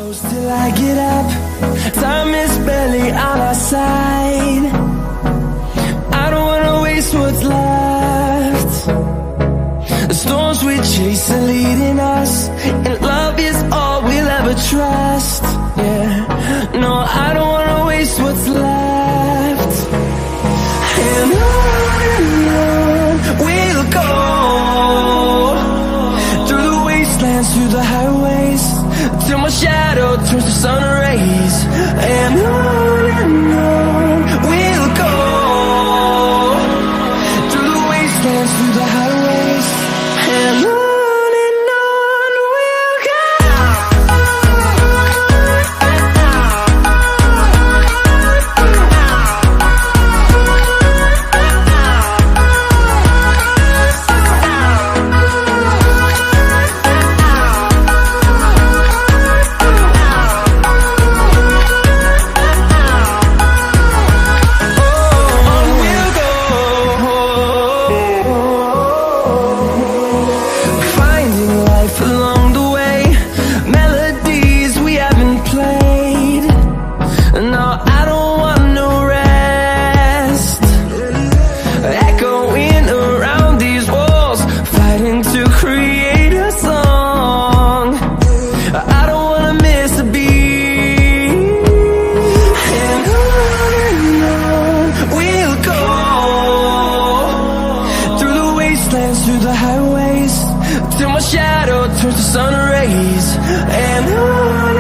close till I get up. Time is barely on our side. I don't wanna waste what's left. The storms we chase are leading us, and love is all we'll ever trust. Yeah, no, I don't wanna waste what's left. And on we'll go, through the wastelands, through the highways, till my shadow turns to sun rays. And on we'll go, through the wastelands, through the highways, and on we'll go. Through the highways, till my shadow turns to sun rays. And on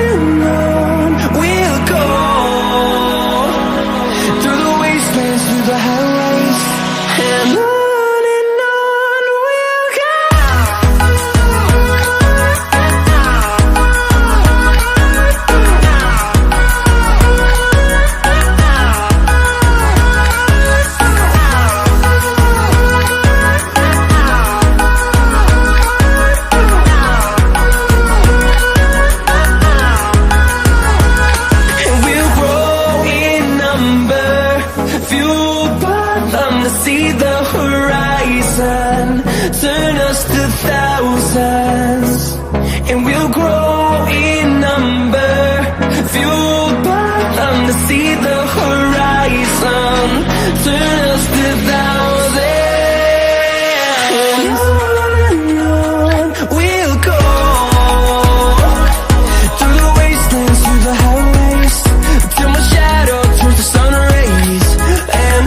we'll go, through the wastelands, through the highways, and on we'll go. See the horizon, turn us to thousands, and we'll grow in number, fueled by them. To see the horizon, turn us to thousands, and on we'll go, through the wastelands, through the highways, till my shadow turns to sun rays. And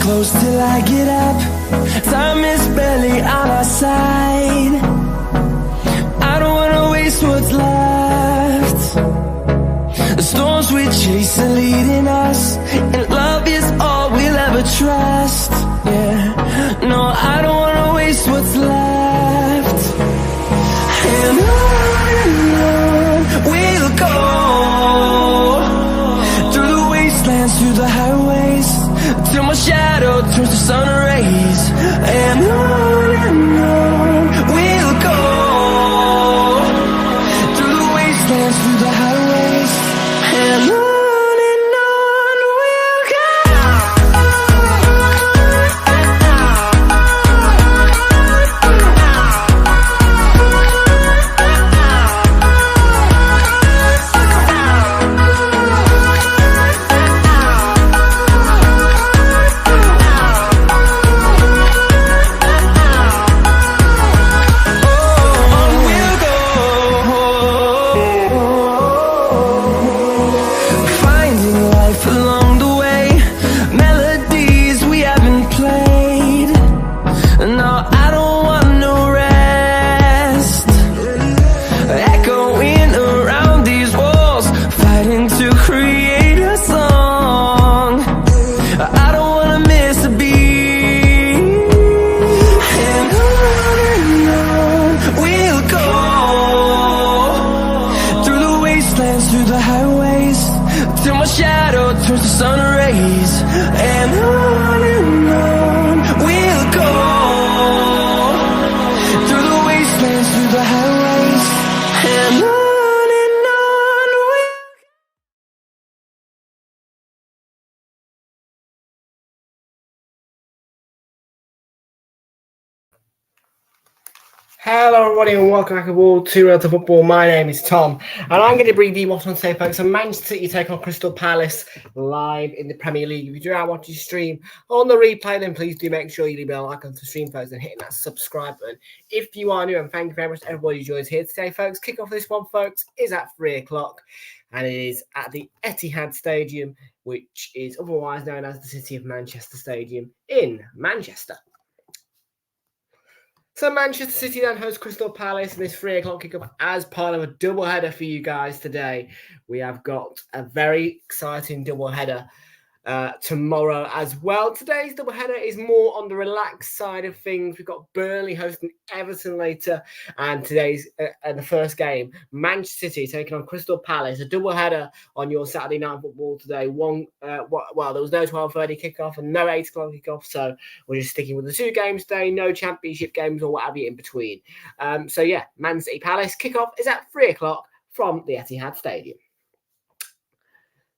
close till I get up. Time is barely on our side. I don't wanna waste what's left. The storms we chase are leading us, and love is all we'll ever trust. Yeah, no, I don't wanna waste what's left. And on we'll go, through the wastelands, through the highways, till my shadow turns to sun rays. And on we'll go, through the wastelands, through the highways, and on. Hello everybody and welcome back aboard to Realltom Football. My name is Tom and I'm going to bring the Watch on today, folks. So Manchester City take on Crystal Palace live in the Premier League. If you do not watch your stream on the replay, then please do make sure you leave a like on the stream, folks, and hitting that subscribe button if you are new. And thank you very much to everybody who joins here today, folks. Kick off this one, folks, is at 3 o'clock and it is at the Etihad Stadium, which is otherwise known as the City of Manchester Stadium in Manchester. So Manchester City then host Crystal Palace in this 3 o'clock kickoff as part of a double header for you guys today. We have got a very exciting double header tomorrow as well. Today's double header is more on the relaxed side of things. We've got Burnley hosting Everton later, and today's the first game, Manchester City taking on Crystal Palace. A double header on your Saturday night football today. Well, there was no 12:30 kickoff and no 8 o'clock kickoff, so we're just sticking with the 2 games today. No championship games or whatever in between. So yeah, Man City Palace kickoff is at 3 o'clock from the Etihad Stadium.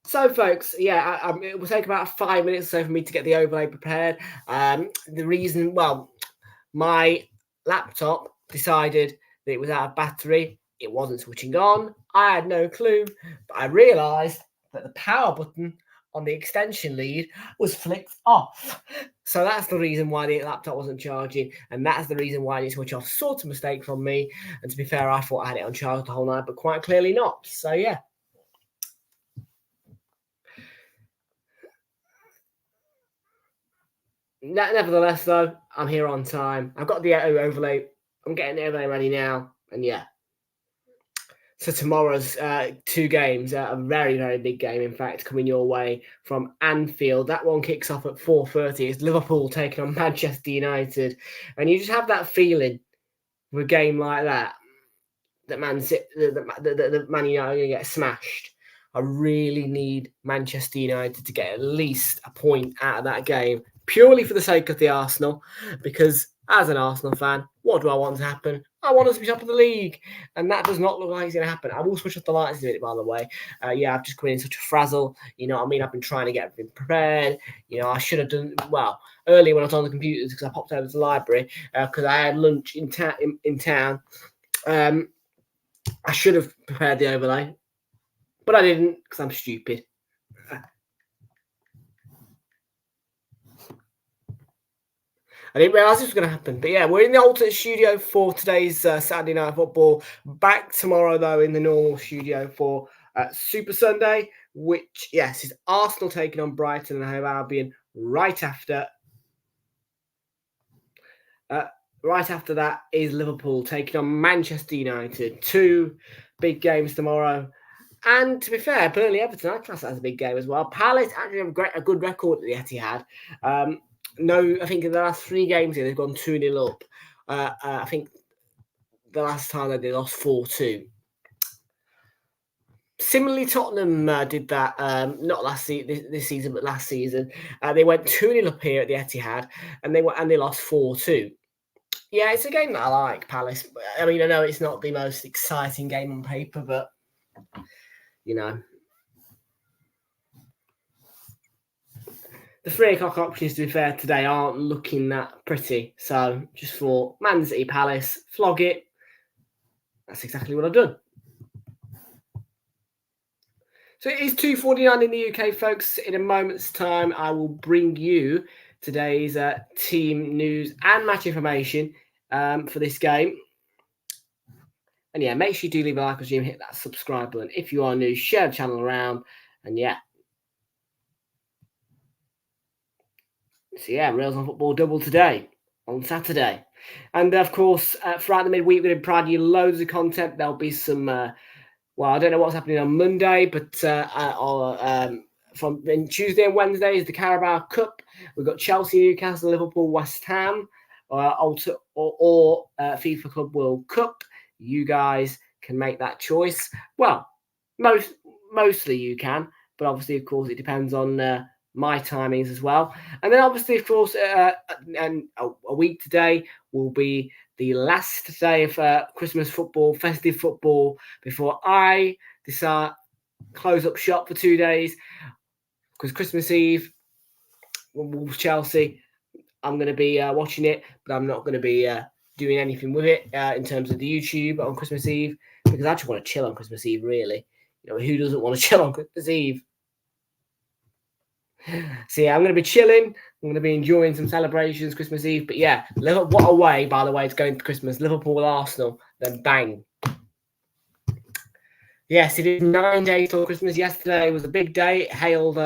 So, folks, yeah, it will take about 5 minutes or so for me to get the overlay prepared. The reason, well, my laptop decided that it was out of battery. It wasn't switching on. I had no clue, but I realised that the power button on the extension lead was flicked off. So that's the reason why the laptop wasn't charging, and that's the reason why it didn't switch off. Sort of mistake from me, and to be fair, I thought I had it on charge the whole night, but quite clearly not. So, yeah. Nevertheless, though, I'm here on time. I've got the overlay. I'm getting the overlay ready now. And yeah. So tomorrow's 2 games, a very, very big game, in fact, coming your way from Anfield. That one kicks off at 4:30. It's Liverpool taking on Manchester United. And you just have that feeling with a game like that Man United are going to get smashed. I really need Manchester United to get at least a point out of that game, purely for the sake of the Arsenal, because as an Arsenal fan, what do I want to happen? I want us to be top of the league, and that does not look like it's going to happen. I will switch off the lights a minute, by the way. Yeah, I've just come in such a frazzle. You know what I mean? I've been trying to get everything prepared. You know, I should have done, well, earlier when I was on the computers, because I popped over to the library, because I had lunch in town. I should have prepared the overlay, but I didn't because I'm stupid. I didn't realise this was going to happen. But yeah, we're in the alternate studio for today's Saturday Night Football. Back tomorrow, though, in the normal studio for Super Sunday, which, yes, is Arsenal taking on Brighton and Hove Albion right after. Right after that is Liverpool taking on Manchester United. 2 big games tomorrow. And to be fair, Burnley Everton, I class that as a big game as well. Palace actually have a good record at the Etihad. I think in the last 3 games here, they've gone 2-0 up. I think the last time they lost 4-2. Similarly, Tottenham did that, not this season, but last season. They went 2-0 up here at the Etihad, and they lost 4-2. Yeah, it's a game that I like, Palace. I mean, I know it's not the most exciting game on paper, but, you know. The 3 o'clock options, to be fair, today aren't looking that pretty. So, just for Man City Palace, flog it. That's exactly what I've done. So, it is 2:49 in the UK, folks. In a moment's time, I will bring you today's team news and match information for this game. And yeah, make sure you do leave a like, presume, hit that subscribe button. If you are new, share the channel around. And yeah. So yeah, Realltom Football double today on Saturday. And of course, throughout the midweek, we're going to provide you loads of content. There'll be some, I don't know what's happening on Monday, but from Tuesday and Wednesday is the Carabao Cup. We've got Chelsea, Newcastle, Liverpool, West Ham, or FIFA Club World Cup. You guys can make that choice. Well, mostly you can, but obviously, of course, it depends on my timings as well. And then obviously, of course, and a week today will be the last day of Christmas football, festive football, before I decide close up shop for 2 days, because Christmas Eve, Wolves Chelsea, I'm going to be watching it, but I'm not going to be doing anything with it in terms of the YouTube on Christmas Eve, because I just want to chill on Christmas Eve, really. You know, who doesn't want to chill on Christmas Eve? So yeah, I'm going to be chilling. I'm going to be enjoying some celebrations Christmas Eve. But yeah, what a way, by the way, to go into Christmas. Liverpool, Arsenal, then bang. Yes, it is 9 days till Christmas. Yesterday was a big day. It hailed,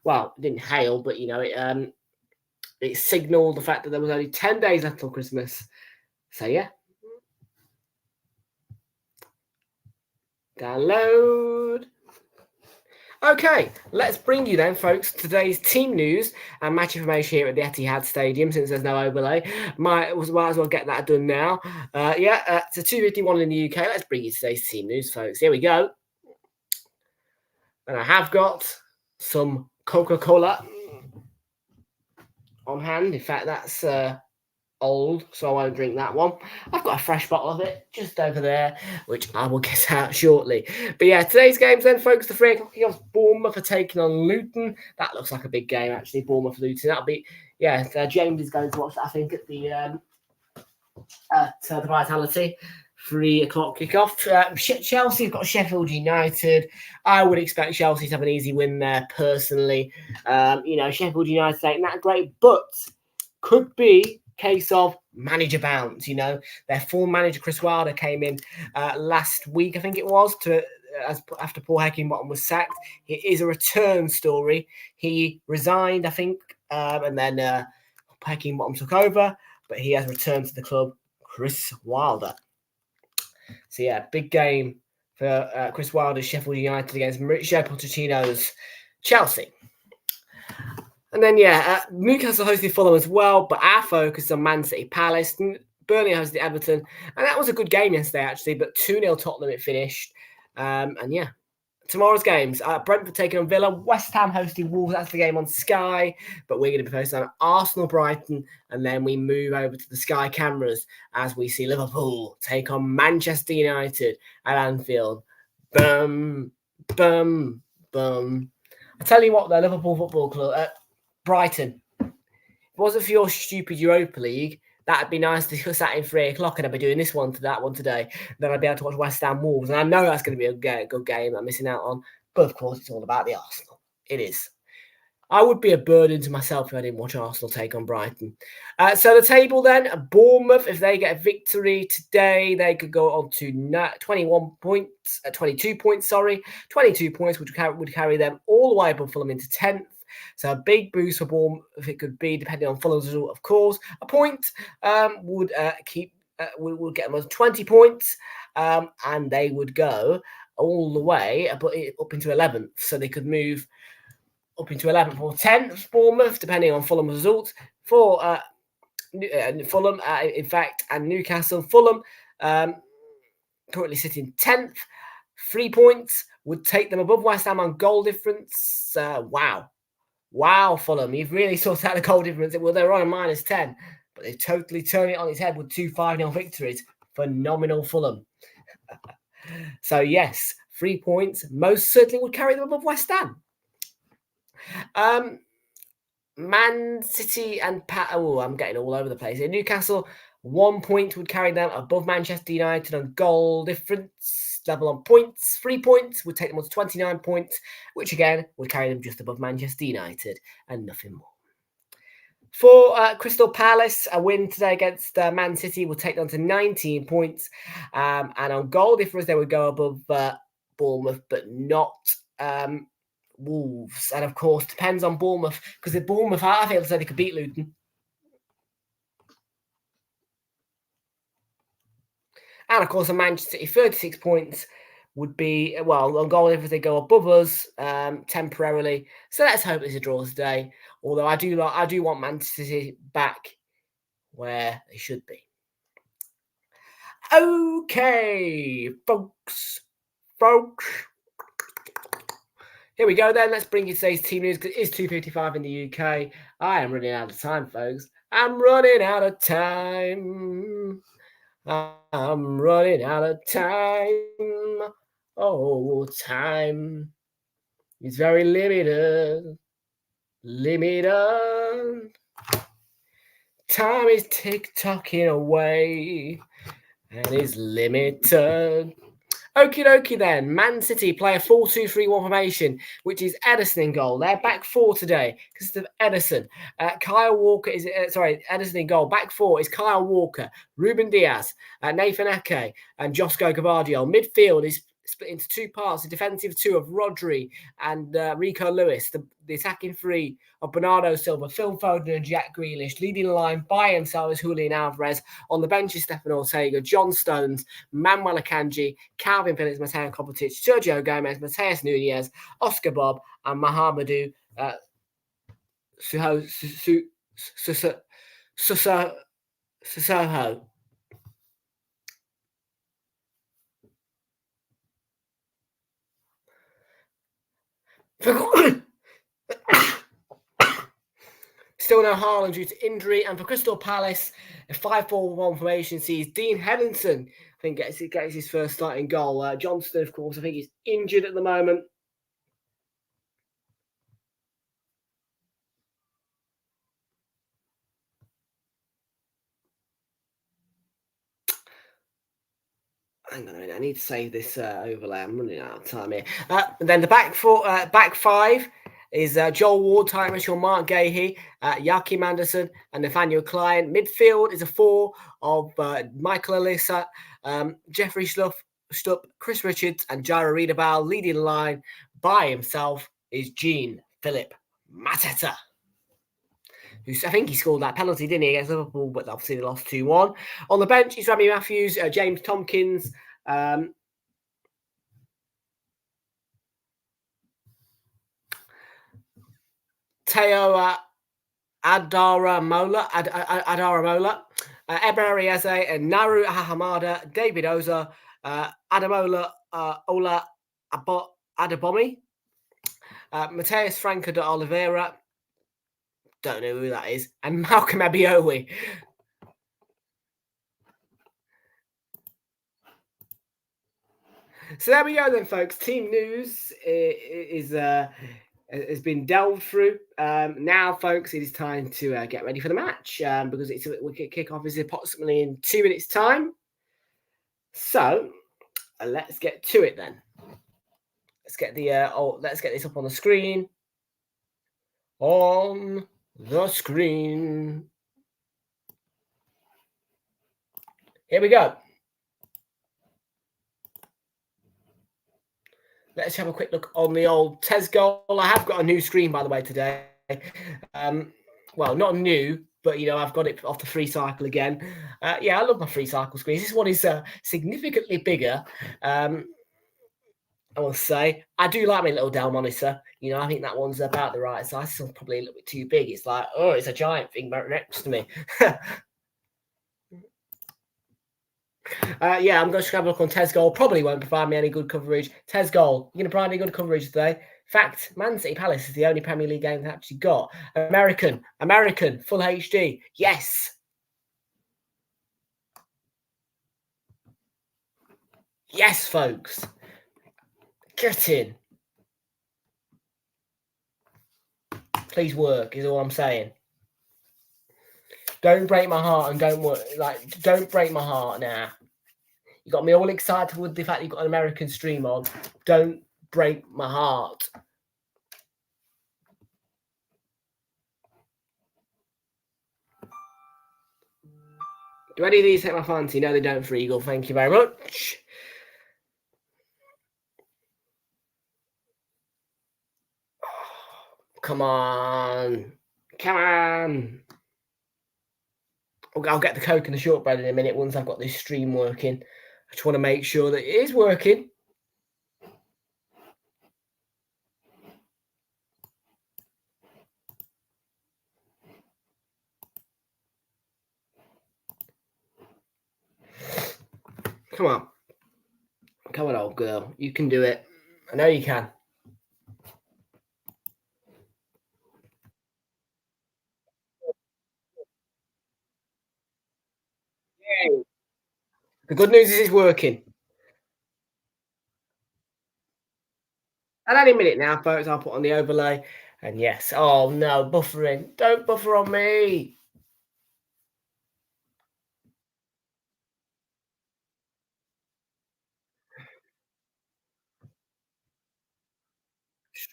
well, it didn't hail, but, you know, it signalled the fact that there was only 10 days left till Christmas. So yeah. Download. Okay, let's bring you then, folks, today's team news and match information here at the Etihad Stadium. Since there's no overlay, might as well get that done now. It's a 2:51 in the UK. Let's bring you today's team news, folks. Here we go. And I have got some Coca-Cola on hand. In fact, that's old, so I won't drink that one. I've got a fresh bottle of it just over there, which I will get out shortly. But yeah, today's games then, folks. The 3 o'clock kickoff. Bournemouth are taking on Luton. That looks like a big game, actually. Bournemouth Luton. That'll be, yeah. James is going to watch that, I think, at the Vitality. 3 o'clock kickoff. Chelsea have got Sheffield United. I would expect Chelsea to have an easy win there, personally. You know, Sheffield United ain't that great, but could be case of manager bounce. You know, their former manager Chris Wilder came in last week, I think it was, after Paul Heckingbottom was sacked. It is a return story. He resigned, I think, and then Heckingbottom took over, but he has returned to the club, Chris Wilder. So yeah, big game for Chris Wilder's Sheffield United against Mauricio Pochettino's Chelsea. And then, yeah, Newcastle hosted Fulham as well, but our focus is on Man City Palace. Burnley hosted Everton, and that was a good game yesterday, actually, but 2-0 Tottenham it finished. And yeah, tomorrow's games, Brentford taking on Villa, West Ham hosting Wolves. That's the game on Sky, but we're going to be focusing on Arsenal Brighton, and then we move over to the Sky cameras as we see Liverpool take on Manchester United at Anfield. Boom, boom, boom. I tell you what, though, Liverpool Football Club, Brighton. If it wasn't for your stupid Europa League, that'd be nice to discuss that in 3 o'clock, and I'd be doing this one to that one today. Then I'd be able to watch West Ham Wolves, and I know that's going to be a good game I'm missing out on. But of course, it's all about the Arsenal. It is. I would be a burden to myself if I didn't watch Arsenal take on Brighton. So the table then, Bournemouth, if they get a victory today, they could go on to 22 points, 22 points, which would carry them all the way above Fulham into 10th. So a big boost for Bournemouth, if it could be, depending on Fulham's result, of course. A point would get them 20 points, and they would go all the way up into 11th. So they could move up into 11th or 10th, Bournemouth, depending on Fulham's results. For Fulham, in fact, and Newcastle. Fulham currently sitting 10th. 3 points would take them above West Ham on goal difference. Wow, Fulham, you've really sorted out the goal difference. Well, they're on a -10, but they've totally turned it on its head with 2 5-0 victories. Phenomenal Fulham. So, yes, 3 points most certainly would carry them above West Ham. Man City and I'm getting all over the place here. Newcastle, 1 point would carry them above Manchester United on goal difference. Level on points, 3 points would take them on to 29 points, which again would carry them just above Manchester United and nothing more. For Crystal Palace, a win today against Man City will take them to 19 points. And on goal difference, they would go above Bournemouth, but not Wolves. And of course, depends on Bournemouth, because if Bournemouth, I feel as though they could beat Luton. And of course, a Manchester City 36 points would be, well, on goal if they go above us temporarily. So let's hope it's a draw today. Although I do want Manchester City back where they should be. Okay, folks. Here we go then. Let's bring you today's team news, because it is 2:55 in the UK. I am running out of time, folks. I'm running out of time. I'm running out of time. Oh, time is very limited. Time is tick-tocking away and is limited. Okie dokie then. Man City play a 4-2-3-1 formation, which is Ederson in goal. They're back four today because of Ederson. Kyle Walker is Ederson in goal. Back four is Kyle Walker, Ruben Diaz, Nathan Ake, and Josko Gvardiol. Midfield is split into two parts: the defensive two of Rodri and Rico Lewis, the attacking three of Bernardo Silva, Phil Foden, and Jack Grealish. Leading the line by himself is Julian Alvarez. On the bench is Stefan Ortega, John Stones, Manuel Akanji, Calvin Phillips, Mateo Kovacic, Sergio Gomez, Mateus Nunez, Oscar Bob, and Mahamadou Sissoko. Still no Haaland due to injury, and for Crystal Palace, a 5-4-1 formation sees Dean Henderson, I think, gets his first starting goal. Johnston, of course, I think he's injured at the moment. Hang on a minute, I need to save this overlay. I'm running out of time here. Then the back five is Joel Ward, Ty Mitchell, Mark Gahey, Joachim Anderson, and Nathaniel Klein. Midfield is a four of Michael Elisa, Jeffrey Schlupp, Chris Richards, and Jairo Riedebal. Leading the line by himself is Jean-Philippe Mateta, who I think he scored that penalty, didn't he, against Liverpool, but obviously they lost 2-1. On the bench is Remy Matthews, James Tompkins, Teo Adaramola, Eber Eze, and Naru Ahamada, David Oza, Adamola Ola Adabomi, Mateus Franco de Oliveira, don't know who that is, and Malcolm Abiowi. So there we go then, folks. Team news has been delved through. Now, folks, it is time to get ready for the match because kickoff is approximately in 2 minutes' time. So let's get to it then. Let's get this up on the screen. On the screen. Here we go. Let's have a quick look on the old Tez goal. I have got a new screen, by the way, today. Well, not new, but, I've got it off the free cycle again. Yeah, I love my free cycle screens. This one is significantly bigger. I will say. I do like my little Dell monitor. I think that one's about the right size. This one's probably a little bit too big. It's like, oh, it's a giant thing right next to me. Yeah, I'm going to have a look on Tez goal. Probably won't provide me any good coverage. Tez goal, you're going to provide any good coverage today? Fact, Man City Palace is the only Premier League game that actually got American, full HD. Yes. Yes, folks. Get in. Please work, is all I'm saying. Don't break my heart and don't work. Don't break my heart now. You got me all excited with the fact you've got an American stream on. Don't break my heart. Do any of these take my fancy? No, they don't, for Eagle. Thank you very much. Come on. Come on. I'll get the Coke and the shortbread in a minute once I've got this stream working. I just want to make sure that it is working. Come on. Come on, old girl. You can do it. I know you can. Yay. The good news is it's working. And any minute now, folks, I'll put on the overlay. And yes, oh no, buffering. Don't buffer on me.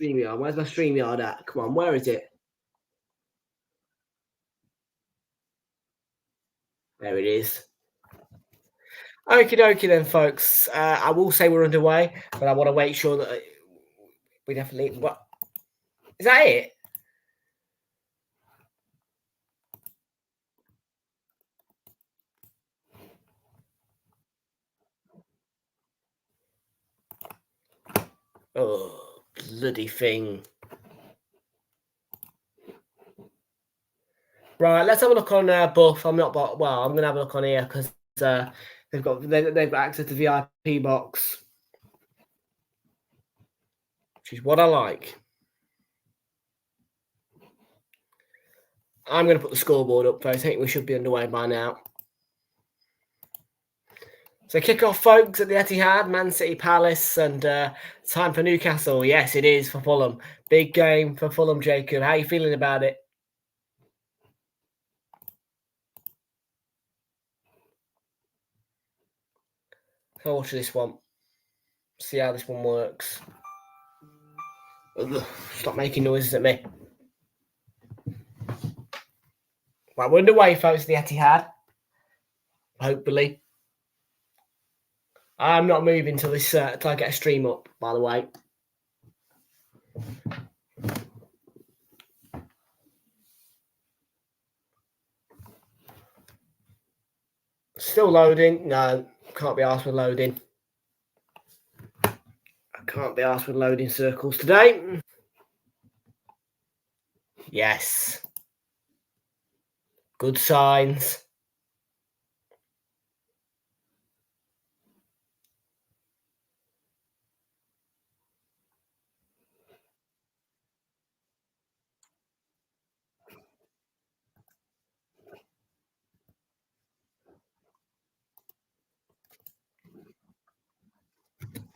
StreamYard. Where's my StreamYard at? Come on, where is it? There it is. Okie dokie then, folks. I will say we're underway, but I want to make sure that we definitely... What? Is that it? Oh, bloody thing. Right, let's have a look on Buff. I'm not... Well, I'm going to have a look on here because they've got access to VIP box, which is what I like. I'm going to put the scoreboard up first. I think we should be underway by now. So kick-off, folks, at the Etihad, Man City Palace, and time for Newcastle. Yes, it is for Fulham. Big game for Fulham, Jacob. How are you feeling about it? I'll watch this one. See how this one works. Ugh, stop making noises at me. Right, we're underway, folks, at the Etihad. Hopefully. I'm not moving till this till I get a stream up, by the way. Still loading. No, can't be asked with loading. I can't be asked with loading circles today. Yes. Good signs.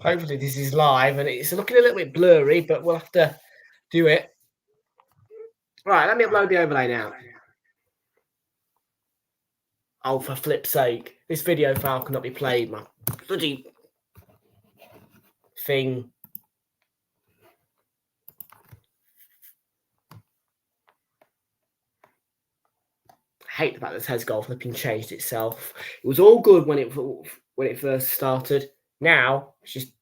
Hopefully this is live and it's looking a little bit blurry, but we'll have to do it. Right, let me upload the overlay now. Oh, for flip's sake. This video file cannot be played, my bloody thing. I hate the fact that Tez Goal flipping changed itself. It was all good when it first started. Now it's just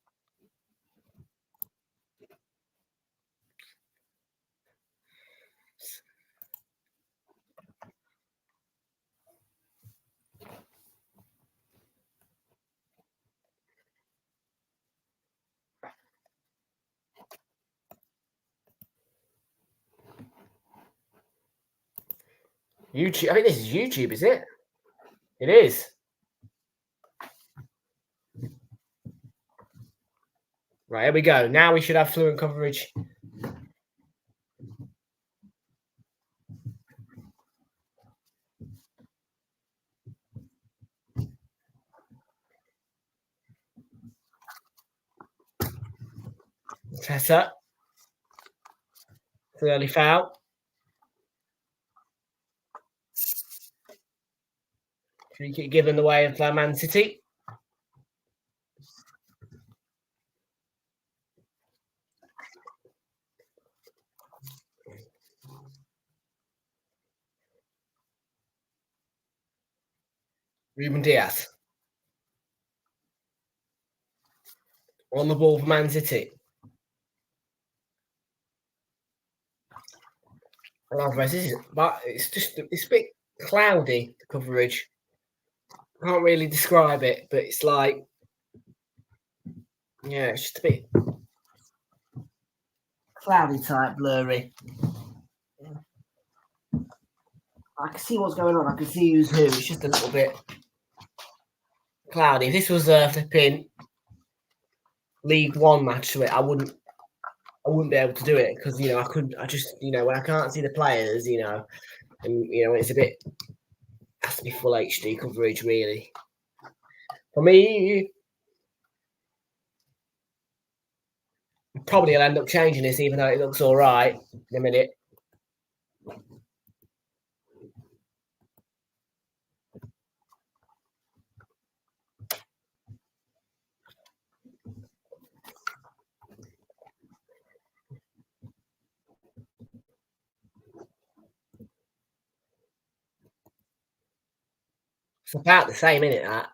YouTube. I think this is YouTube, is it? It is. Right, here we go. Now we should have fluent coverage. Tessa. Early foul. Free kick given the way of Man City. Ruben Diaz. On the ball for Man City. But it's a bit cloudy, the coverage. I can't really describe it, but it's like, yeah, it's just a bit cloudy type, blurry. I can see what's going on. I can see who's who. It's just a little bit cloudy. If this was a flipping League One match to it, I wouldn't be able to do it because I just when I can't see the players, and it's a bit, has to be full HD coverage really. For me, probably I'll end up changing this even though it looks all right in a minute. It's about the same, isn't it, that?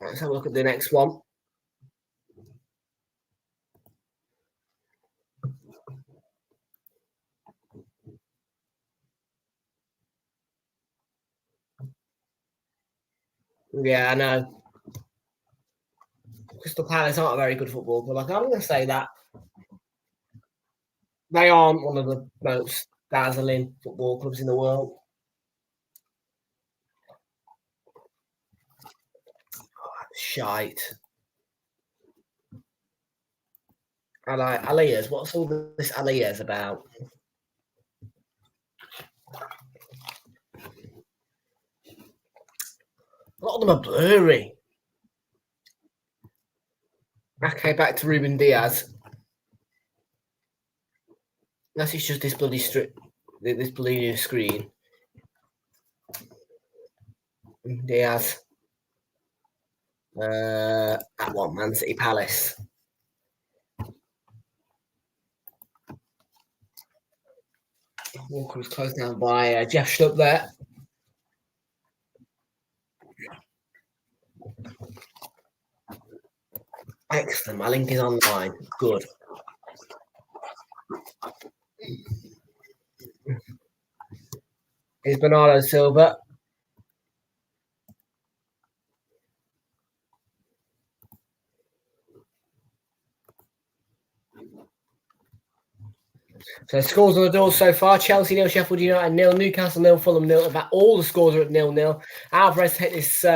Let's have a look at the next one. Yeah, I know. Crystal Palace aren't a very good football club. I'm going to say that. They aren't one of the most dazzling football clubs in the world. Shite. I like Aliyah's. What's all this Aliyah's about? A lot of them are blurry. Okay, back to Ruben Diaz. Unless it's just this bloody this bloody screen. Diaz. At one, Man City Palace. Walker was closed down by Jeff Schlupp there. Excellent. My link is online. Good. Here's Bernardo Silva. So scores on the door so far: Chelsea 0, Sheffield United 0, Newcastle 0, Fulham 0. About all the scores are at 0-0. Alvarez hit this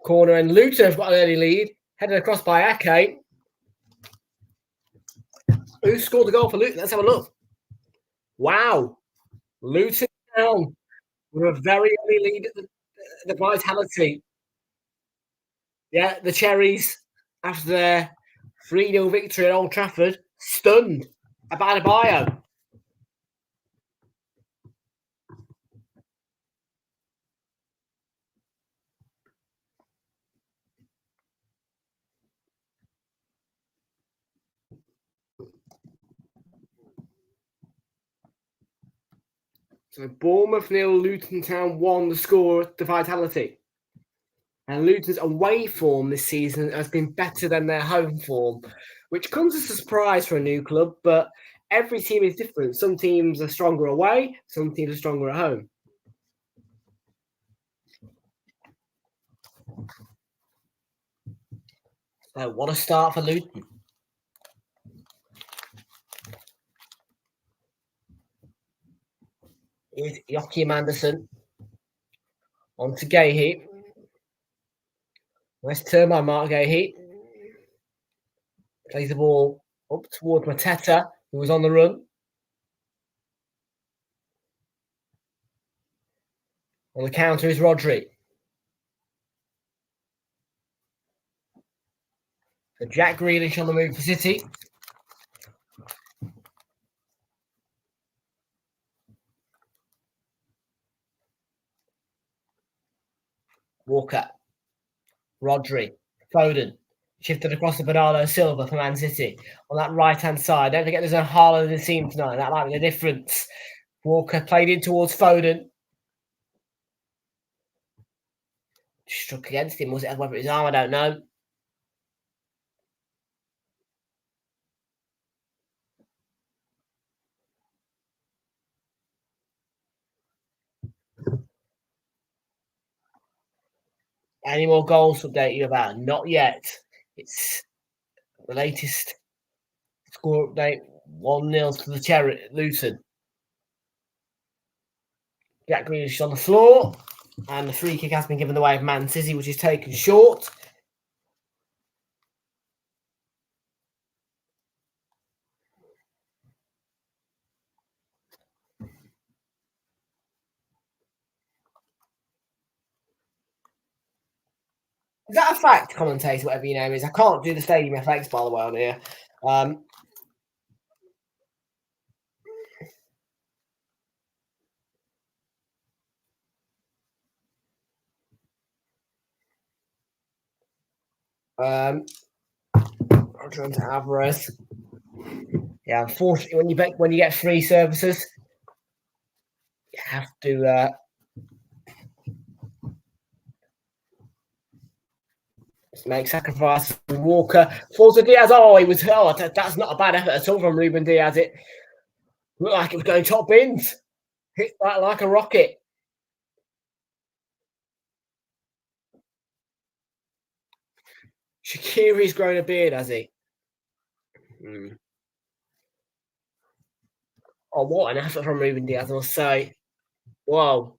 corner, and Luton have got an early lead. Headed across by Ake. Who scored the goal for Luton? Let's have a look. Wow. Luton down with a very early lead at the Vitality. Yeah, the Cherries, after their 3-0 victory at Old Trafford, stunned. Adebayo. So Bournemouth 0, Luton Town 1, the score at the Vitality. And Luton's away form this season has been better than their home form, which comes as a surprise for a new club, but every team is different. Some teams are stronger away, some teams are stronger at home. So what a start for Luton. Here's Joachim Anderson. On to Gahey. Nice turn by Mark Gahey. Plays the ball up towards Mateta, who was on the run. On the counter is Rodri. So Jack Grealish on the move for City. Walker. Rodri. Foden. Shifted across to Bernardo Silva for Man City. On that right-hand side. Don't forget there's a Haaland in the team tonight. That might be the difference. Walker played in towards Foden. Struck against him. Was it whether his arm? I don't know. Any more goals to update you about? Not yet. It's the latest score update. 1-0 to the Luton. Jack Grealish is on the floor. And the free kick has been given away of Man City, which is taken short. Is that a fact, commentator, whatever your name is? I can't do the stadium effects, by the way, on here. Roger onto Alvarez. Yeah, unfortunately, when you get free services, you have to make sacrifices. Walker falls to Diaz. Oh, that's not a bad effort at all from Ruben Diaz. It looked like it was going top bins. Hit that like a rocket. Shaqiri's grown a beard, has he? Oh, what an effort from Ruben Diaz, I must say. Whoa.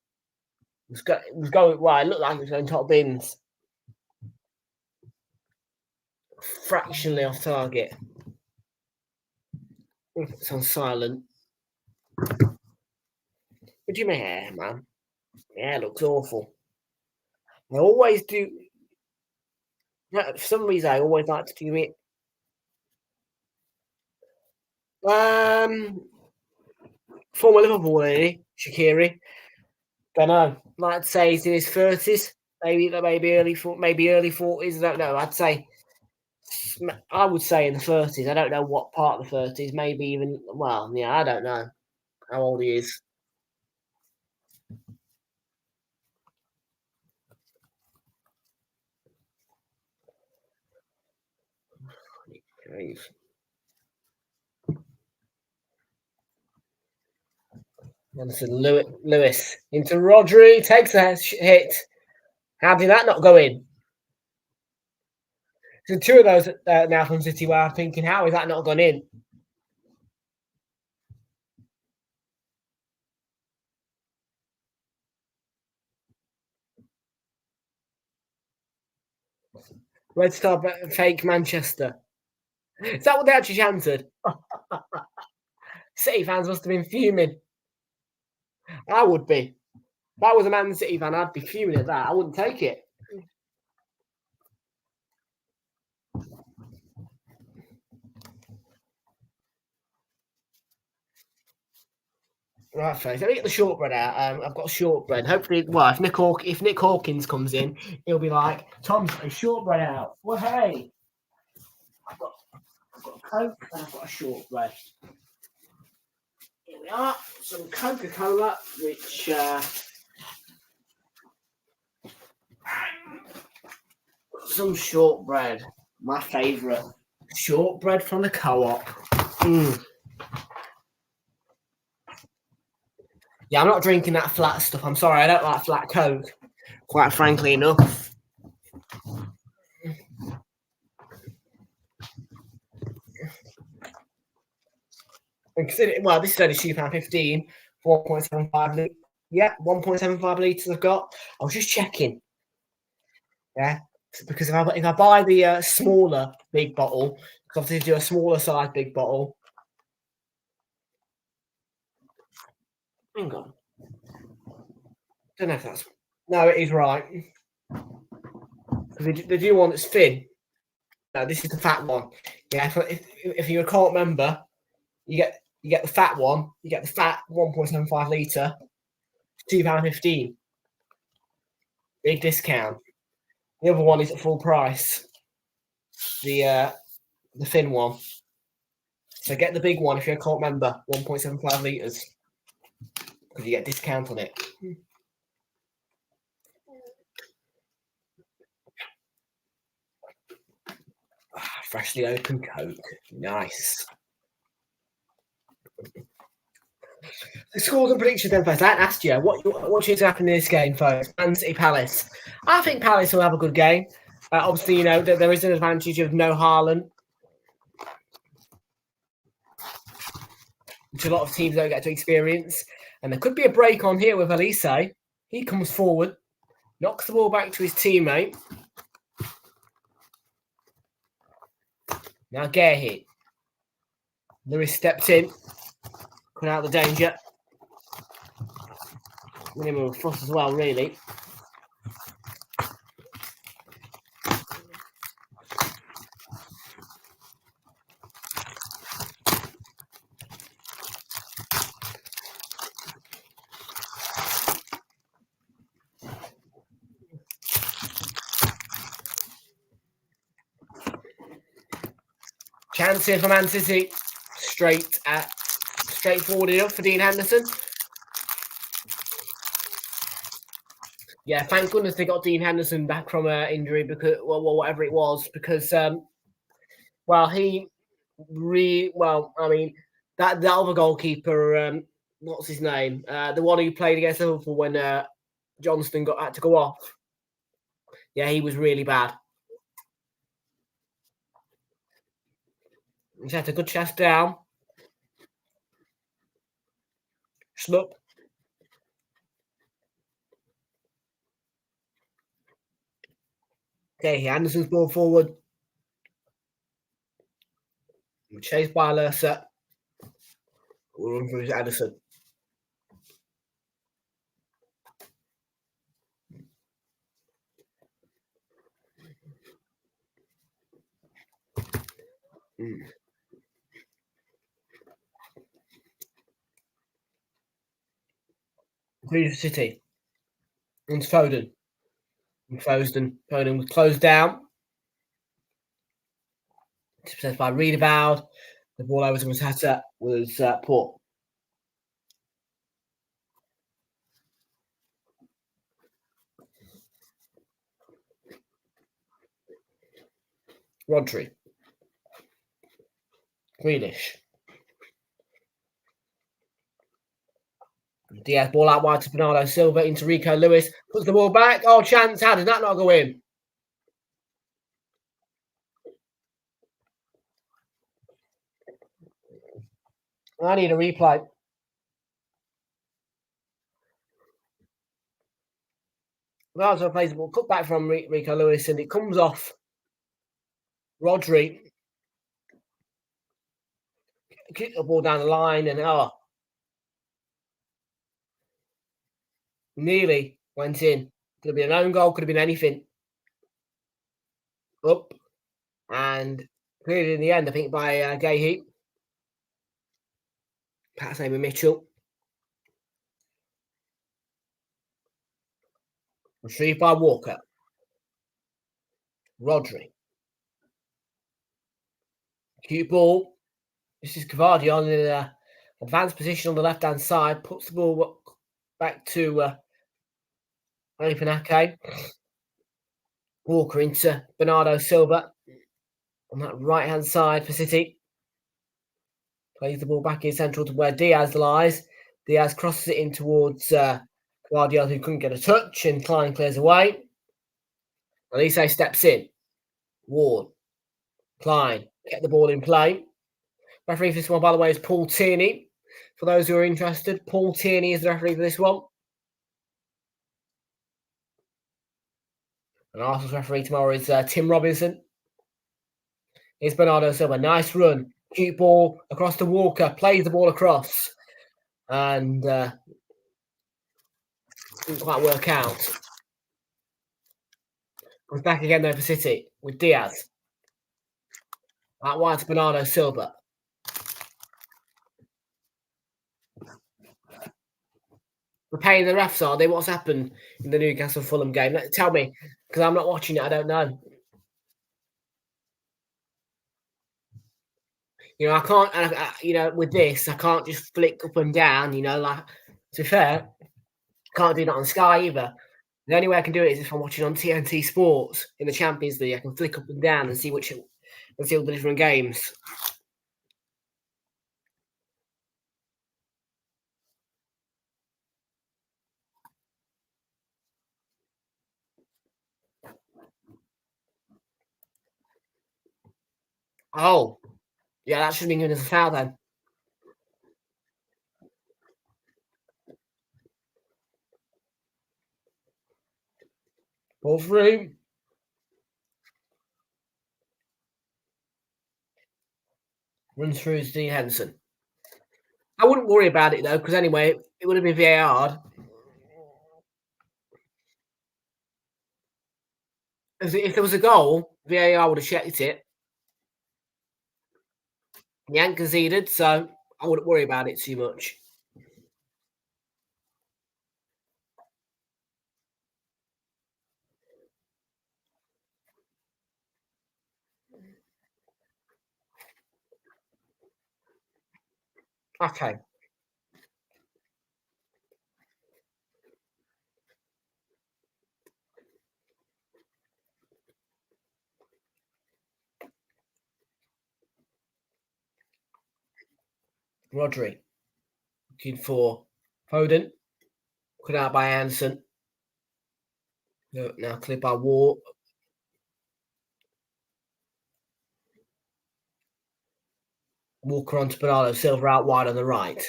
It was going, well, it looked like it was going top bins. Fractionally off target. It's on silent. What do you mean, hair, man? Yeah, it looks awful. I always do. For some reason, I always like to do it. Former Liverpool lady, Shaqiri. Don't know. I'd say he's in his 30s, maybe early 40s. I don't know. I would say in the 30s. I don't know what part of the 30s. Maybe even I don't know how old he is. Anderson Lewis into Rodri, takes a hit. How did that not go in? So two of those now from City where I'm thinking, how is that not gone in? Red Star fake Manchester. Is that what they actually chanted? City fans must have been fuming. I would be. If I was a Man City fan, I'd be fuming at that. I wouldn't take it. Right, folks. Let me get the shortbread out. I've got shortbread. Hopefully, if Nick Hawkins comes in, he'll be like, "Tom, a shortbread out." Well, hey, I've got Coke and I've got a shortbread. Here we are. Some Coca-Cola, which some shortbread. My favourite shortbread from the co-op. Yeah, I'm not drinking that flat stuff. I'm sorry, I don't like flat Coke, quite frankly enough. This is only £2.15, 1.75 litres. Yeah, 1.75 litres I've got. I was just checking. Yeah, because if I buy the smaller big bottle, because obviously do a smaller size big bottle. Hang on. Don't know if that's... No, it is right. Because they do one that's thin. No, this is the fat one. Yeah, if you can't remember, you get the fat one. You get the fat 1.75 litre, £2.15. Big discount. The other one is at full price. The thin one. So get the big one if you can't remember, 1.75 litres. Because you get discount on it. Freshly opened Coke. Nice. The scores and predictions then first. I asked you, what do you think is happening in this game first? Man City Palace. I think Palace will have a good game. Obviously, there is an advantage of no Haaland, which a lot of teams don't get to experience. And there could be a break on here with Elise. He comes forward, knocks the ball back to his teammate. Now Gearhit. Lewis stepped in, cut out the danger. Minimum of fuss as well, really. Chance here for Man City. straightforward enough for Dean Henderson. Yeah, thank goodness they got Dean Henderson back from injury because, well, whatever it was, because, well, I mean, that other goalkeeper, what's his name? The one who played against Liverpool when Johnston had to go off. Yeah, he was really bad. He's had a good chest down. Schlupp. Okay, Anderson's ball forward. Chased by Lerser. We'll run through Anderson. Through City. And Foden. Foden was closed down. Possessed by Realltom. The ball over to Matata was poor. Rodri. Greenish. Diaz ball out wide to Bernardo Silva into Rico Lewis. Puts the ball back. Oh, chance. How did that not go in? I need a replay. Ronaldo plays the ball, cut back from Rico Lewis, and it comes off Rodri. Kick the ball down the line, and nearly went in. Could have been an own goal, could have been anything. Up. And cleared in the end, I think, by Gay. Pass over Mitchell. Retrieved by Walker. Rodri. Cute ball. This is Cavadio in an advanced position on the left-hand side. Puts the ball back to Panake. Walker into Bernardo Silva on that right-hand side for City. Plays the ball back in central to where Diaz lies. Diaz crosses it in towards Guardiola, who couldn't get a touch, and Klein clears away. Elise steps in. Ward. Klein. Get the ball in play. Referee for this one, by the way, is Paul Tierney. For those who are interested, Paul Tierney is the referee for this one. And Arsenal's referee tomorrow is Tim Robinson. Here's Bernardo Silva. Nice run. Cute ball across to Walker. Plays the ball across. And didn't quite work out. Goes back again though for City with Diaz. Out wide to Bernardo Silva. We're paying the refs, are they? What's happened in the Newcastle Fulham game? Tell me, because I'm not watching it. I don't know. You know, I can't. With this, I can't just flick up and down. Like, to be fair, can't do that on Sky either. The only way I can do it is if I'm watching on TNT Sports in the Champions League. I can flick up and down and see all the different games. Oh, yeah, that should have been given as a foul then. Ball through. Runs through is Dean Henderson. I wouldn't worry about it though, because anyway, it would have been VAR. If there was a goal, VAR would have checked it. He hadn't conceded, so I wouldn't worry about it too much. Okay. Rodri looking for Foden. Put out by Anderson. Now cleared by Ward. Walker onto Bernardo Silva out wide on the right.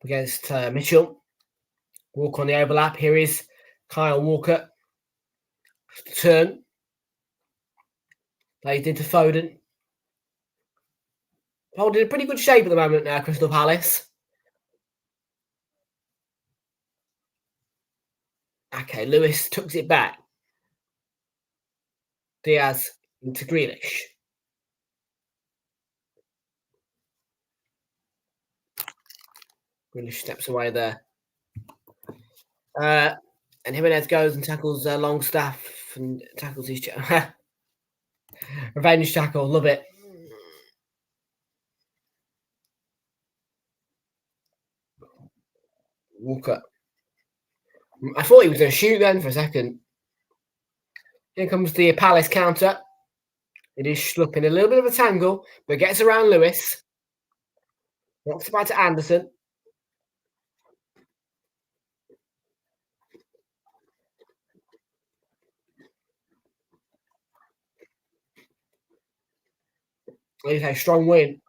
Against Mitchell. Walker on the overlap. Here is Kyle Walker. Turn. Played into Foden. Holding a pretty good shape at the moment now, Crystal Palace. Okay, Lewis tucks it back. Diaz into Grealish. Grealish steps away there. And Jimenez goes and tackles Longstaff and tackles his revenge tackle. Love it. Walker. I thought he was going to shoot then for a second. Here comes the Palace counter. It is Schlupp in a little bit of a tangle, but gets around Lewis. Knocks it back to Anderson. Okay, strong win.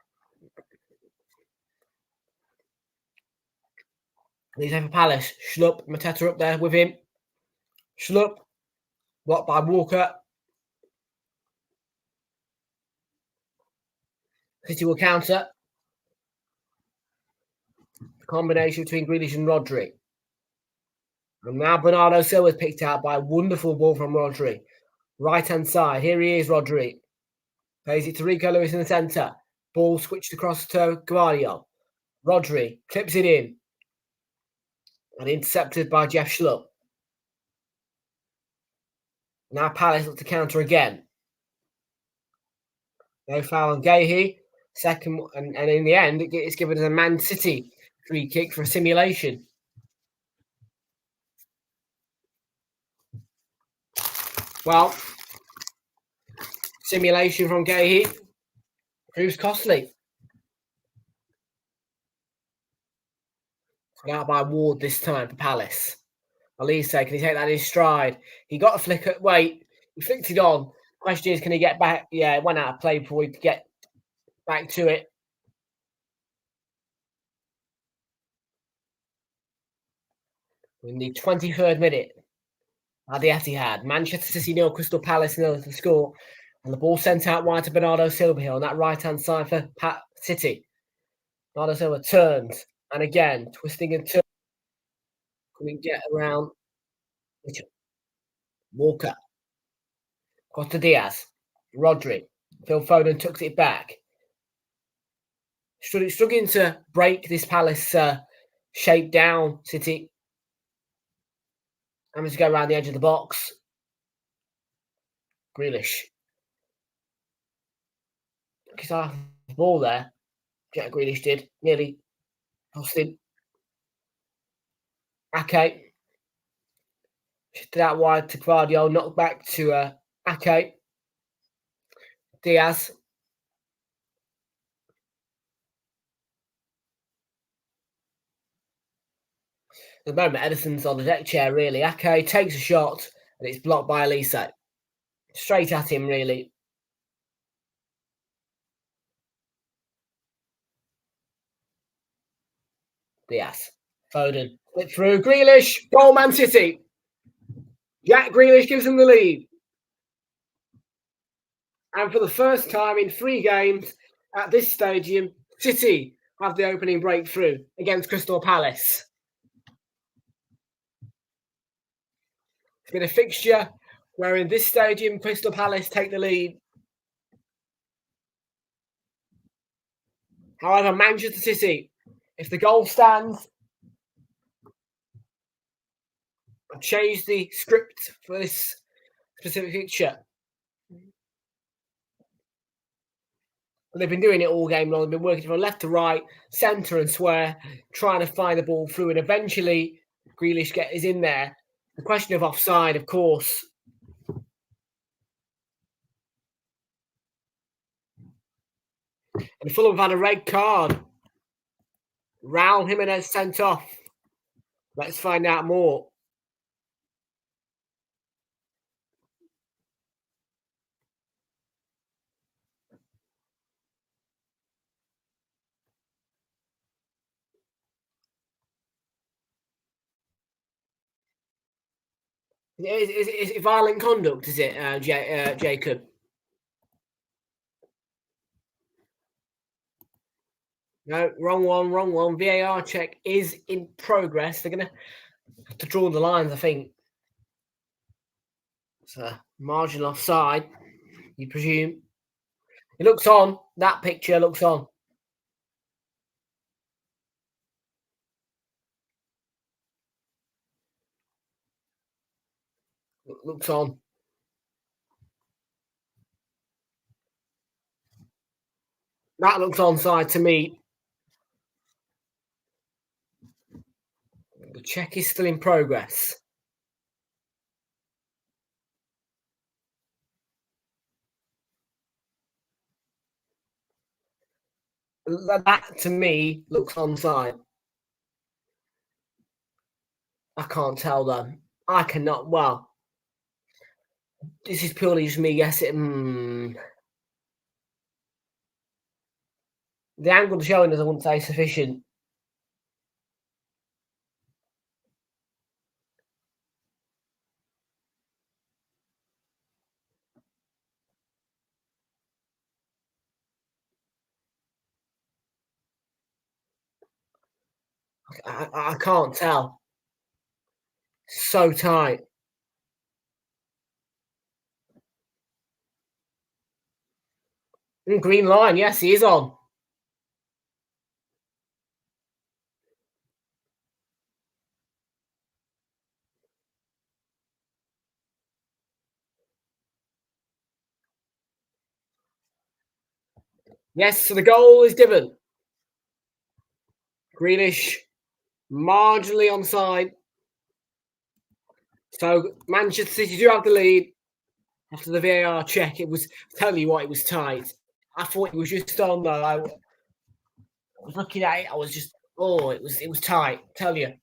He's for Palace. Schlupp, Mateta up there with him. Schlupp, blocked by Walker. City will counter. Combination between Grealish and Rodri. And now Bernardo Silva is picked out by a wonderful ball from Rodri. Right hand side. Here he is, Rodri. Plays it to Rico Lewis in the centre. Ball switched across to Guardiola. Rodri clips it in. And intercepted by Jeff Schlupp. Now Palace look to counter again. No foul on Gahey. Second, and in the end, it's given as a Man City free kick for a simulation. Well, simulation from Gahey proves costly. Put out by Ward this time for Palace. Elise, can he take that in stride? He got a flicker. Wait, he flicked it on. Question is, can he get back? Yeah, it went out of play before we could get back to it. In the 23rd minute, at the Etihad, Manchester City 0, Crystal Palace 0 to score. And the ball sent out wide to Bernardo Silva here on that right-hand side for City. Bernardo Silva turns, and again, twisting and turning. Couldn't get around Mitchell. Walker. Costa Diaz. Rodri. Phil Foden tucks it back. Struggling to break this Palace shape down, City. Having to go around the edge of the box. Grealish. Took his eye off the ball there. Jack Grealish did. Nearly lost him. Ake. Shifted out wide to Guardiola. Knocked back to Ake. Diaz. At the moment, Edison's on the deck chair, really. Ake takes a shot, and it's blocked by Elise. Straight at him, really. Diaz. Foden. Slip through. Grealish. Goal, Man City. Jack Grealish gives them the lead. And for the first time in 3 games at this stadium, City have the opening breakthrough against Crystal Palace. It's been a fixture where in this stadium, Crystal Palace take the lead. However, Manchester City, if the goal stands, I've changed the script for this specific fixture. But they've been doing it all game long. They've been working from left to right, centre and square, trying to find the ball through. And eventually, Grealish is in there. The question of offside, of course. And Fulham have had a red card. Raul Jimenez sent off. Let's find out more. Is it violent conduct, is it, Jacob? No, wrong one. VAR check is in progress. They're going to have to draw the lines, I think. It's a marginal offside, you presume. It looks on. That picture looks on. Looks on. That looks onside to me. The check is still in progress. That to me looks onside. I can't tell though. I cannot. Well, this is purely just me guessing. The angle showing us, I wouldn't say sufficient. I can't tell. So tight. Green line. Yes, he is on. Yes, so the goal is given. Grealish, marginally onside. So Manchester City do have the lead after the VAR check. It was, tell you what, it was tight. I thought it was just on though. I was looking at it. I was just, it was tight. Tell you,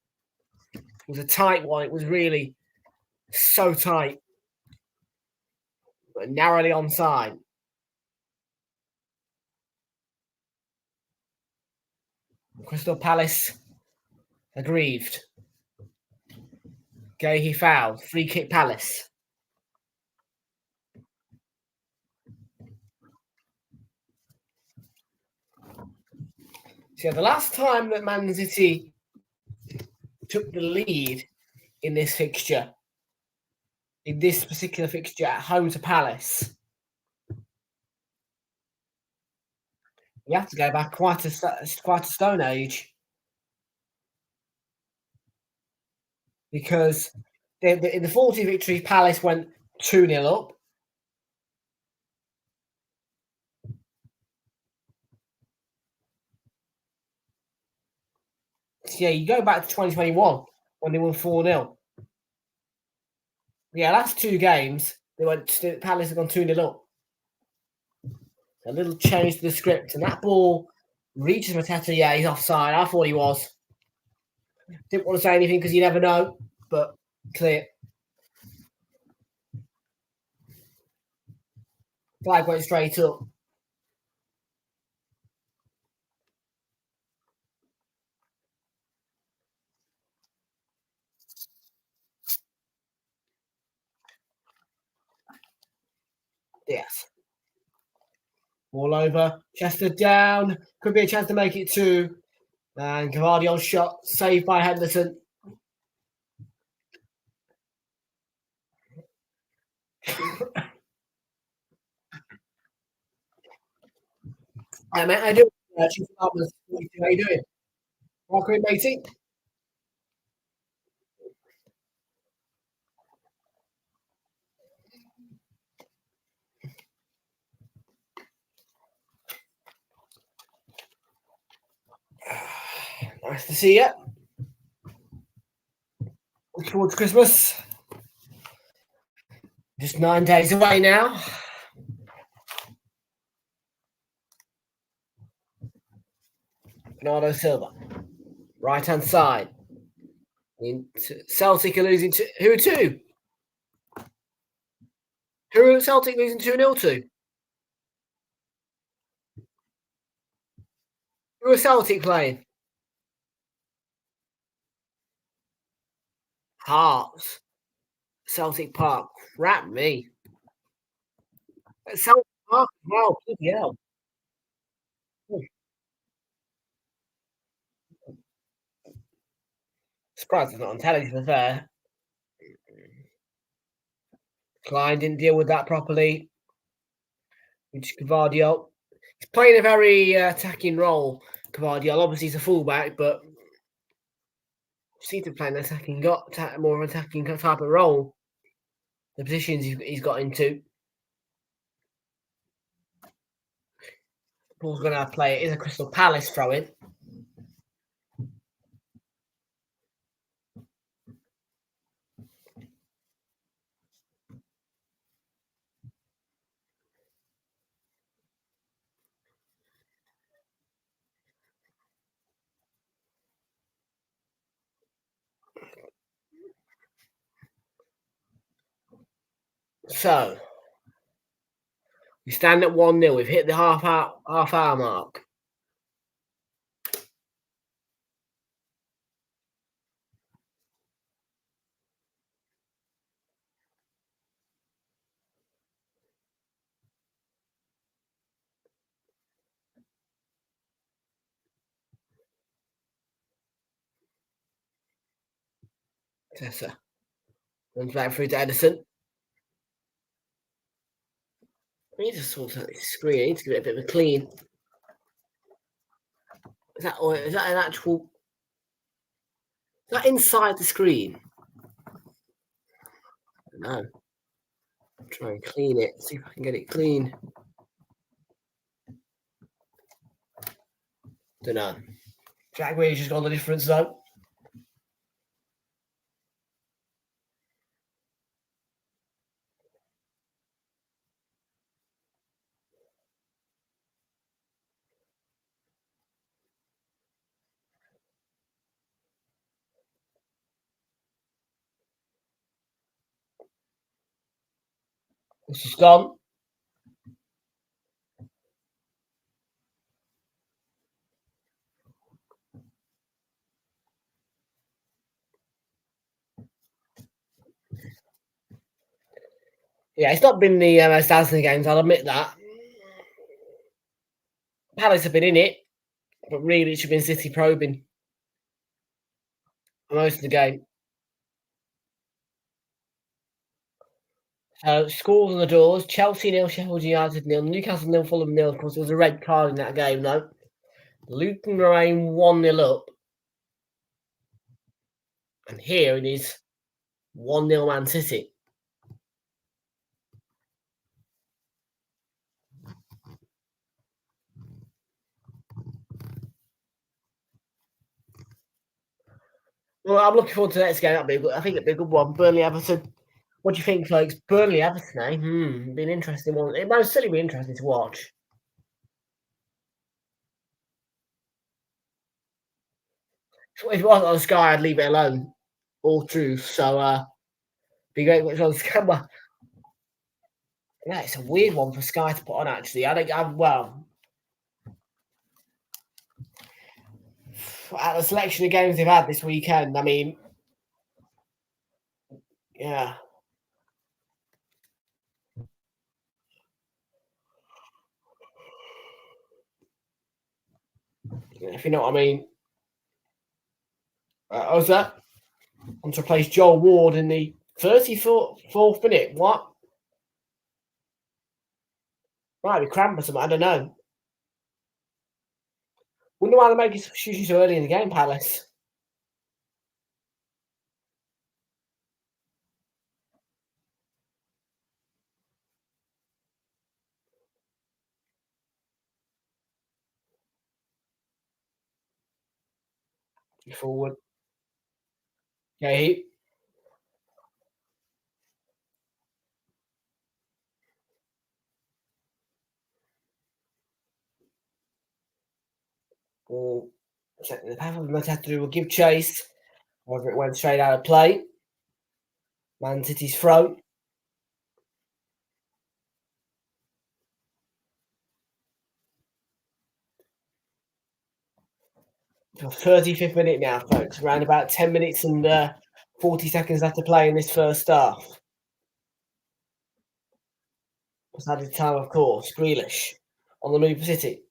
it was a tight one. It was really so tight, but narrowly onside. Crystal Palace aggrieved. Gahey foul. Free kick Palace. So the last time that Man City took the lead in this fixture, in this particular fixture at home to Palace, you have to go back quite a stone age, because in the 40 victory, Palace went 2-0 up. So yeah, you go back to 2021 when they won 4-0. Yeah, last two games, Palace have gone 2-0 up. A little change to the script, and that ball reaches Mateta. Yeah, he's offside. I thought he was. Didn't want to say anything because you never know, but clear. Flag went straight up. Yes. All over. Chester down. Could be a chance to make it 2. And Cavardio's shot saved by Henderson. Hey, mate, how you doing? How you doing? Welcome, matey. Nice to see you. Looking forward to Christmas. Just 9 days away now. Bernardo Silva. Right hand side. Celtic are losing to who are two? Who are Celtic losing 2-0 to? Who are Celtic playing? Hearts. Celtic Park. Crap me. Celtic Park. Wow, bloody hell. Surprised it's not on telly, to be fair. Klein didn't deal with that properly. Which Cavadio. He's playing a very attacking role. Cavadio. Obviously, he's a fullback, but seems to be playing more attacking type of role. The positions he's got into. Paul's going to play it. It's a Crystal Palace throw in. So we stand at 1-0. We've hit the half hour mark. Tessa runs back through to Edison. I need to sort out this screen. I need to give it a bit of a clean. Is that an actual? Is that inside the screen? I don't know. I'll try and clean it. See if I can get it clean. Don't know. Jack Wayne's just got the difference though. This is gone. Yeah, it's not been the most dazzling games, I'll admit that. Palace have been in it, but really it should have been City probing for most of the game. Scores on the doors: Chelsea 0, Sheffield United 0, Newcastle 0, Fulham 0. Of course, there was a red card in that game, though. Luton remain 1-0 up. And here it is 1-0 Man City. Well, I'm looking forward to the next game. I think it'll be a good one. Burnley Everton. What do you think, folks? Burnley Everton, eh? Be an interesting one. It might certainly be interesting to watch. If it wasn't on Sky, I'd leave it alone. All truth. So, be great if it's on Sky. Yeah, it's a weird one for Sky to put on, actually. Well, at the selection of games they've had this weekend, I mean, yeah. If you know what I mean. How's that? On to replace Joel Ward in the 34th minute. What? Might be cramp or something. I don't know. Wonder why they're making substitutions so early in the game, Palace. Forward. Okay. Or checking the path of Matatu will give chase. However, it went straight out of play. Man City's throw. The 35th minute now, folks. Around about 10 minutes and 40 seconds left to play in this first half. What's added time, of course. Grealish on the move for City.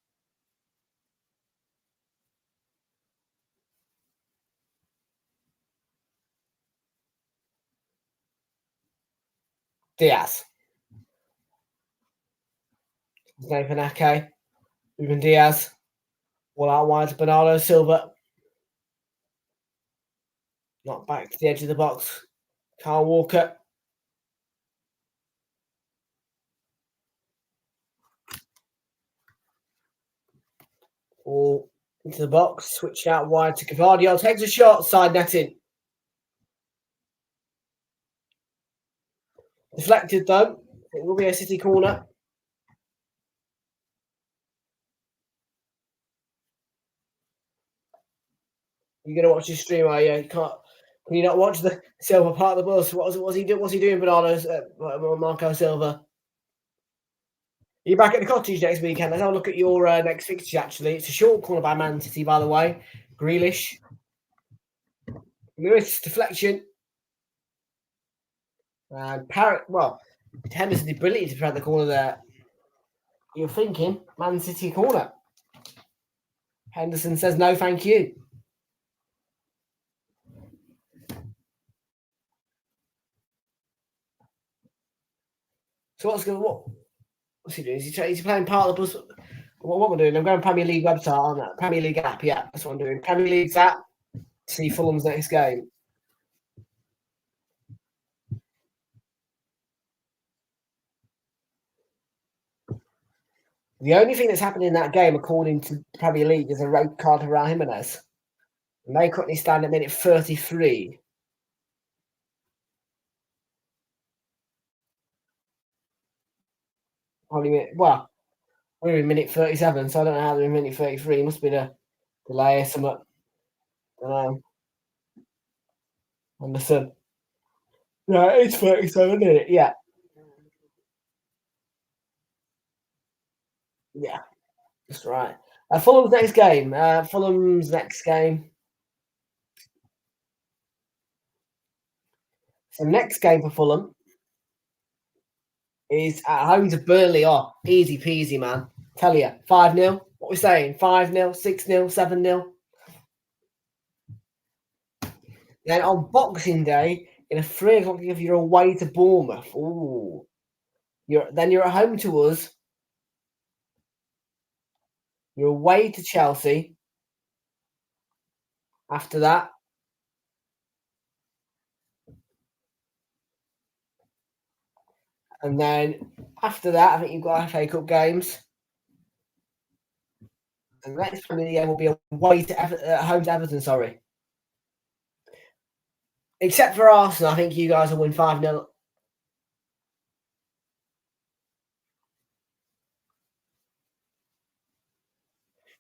Diaz. Nathan Ake. Ruben Diaz. All out wide to Bernardo Silva. Not back to the edge of the box. Kyle Walker. All into the box. Switch out wide to Gavardio. Takes a shot. Side netting. Deflected though. It will be a City corner. You're gonna watch this stream, are you? You can't. Can you not watch the Silva part of the bus? What's he doing? What's he doing, Bernardo? Marco Silva. You're back at the cottage next weekend. Let's have a look at your next fixture. Actually, it's a short corner by Man City, by the way. Grealish. Lewis deflection. And Parrott. Well, Henderson did brilliantly to prevent the corner there. You're thinking Man City corner. Henderson says no, thank you. So what's he doing? Is he playing part of the bus? What am I doing? I'm going Premier League website on that. Premier League app, yeah, that's what I'm doing. Premier League's app. See Fulham's next game. The only thing that's happened in that game, according to Premier League, is a red card for Raul Jimenez. And they currently stand at minute 33. We're in minute 37, so I don't know how they're in minute 33. It must be the delay or something. I don't know. Anderson. No, it's 37, isn't it? Yeah. Yeah, that's right. Fulham's next game. So next game for Fulham is at home to Burnley. Oh, easy peasy, man. Tell you, 5-0. What we're saying? 5-0, 6-0, 7-0. Then on Boxing Day, in a 3 o'clock, if you're away to Bournemouth, you're at home to us. You're away to Chelsea. After that, and then after that, I think you've got FA Cup games. And the next Premier League game will be away to home to Everton. Sorry. Except for Arsenal, I think you guys will win 5-0.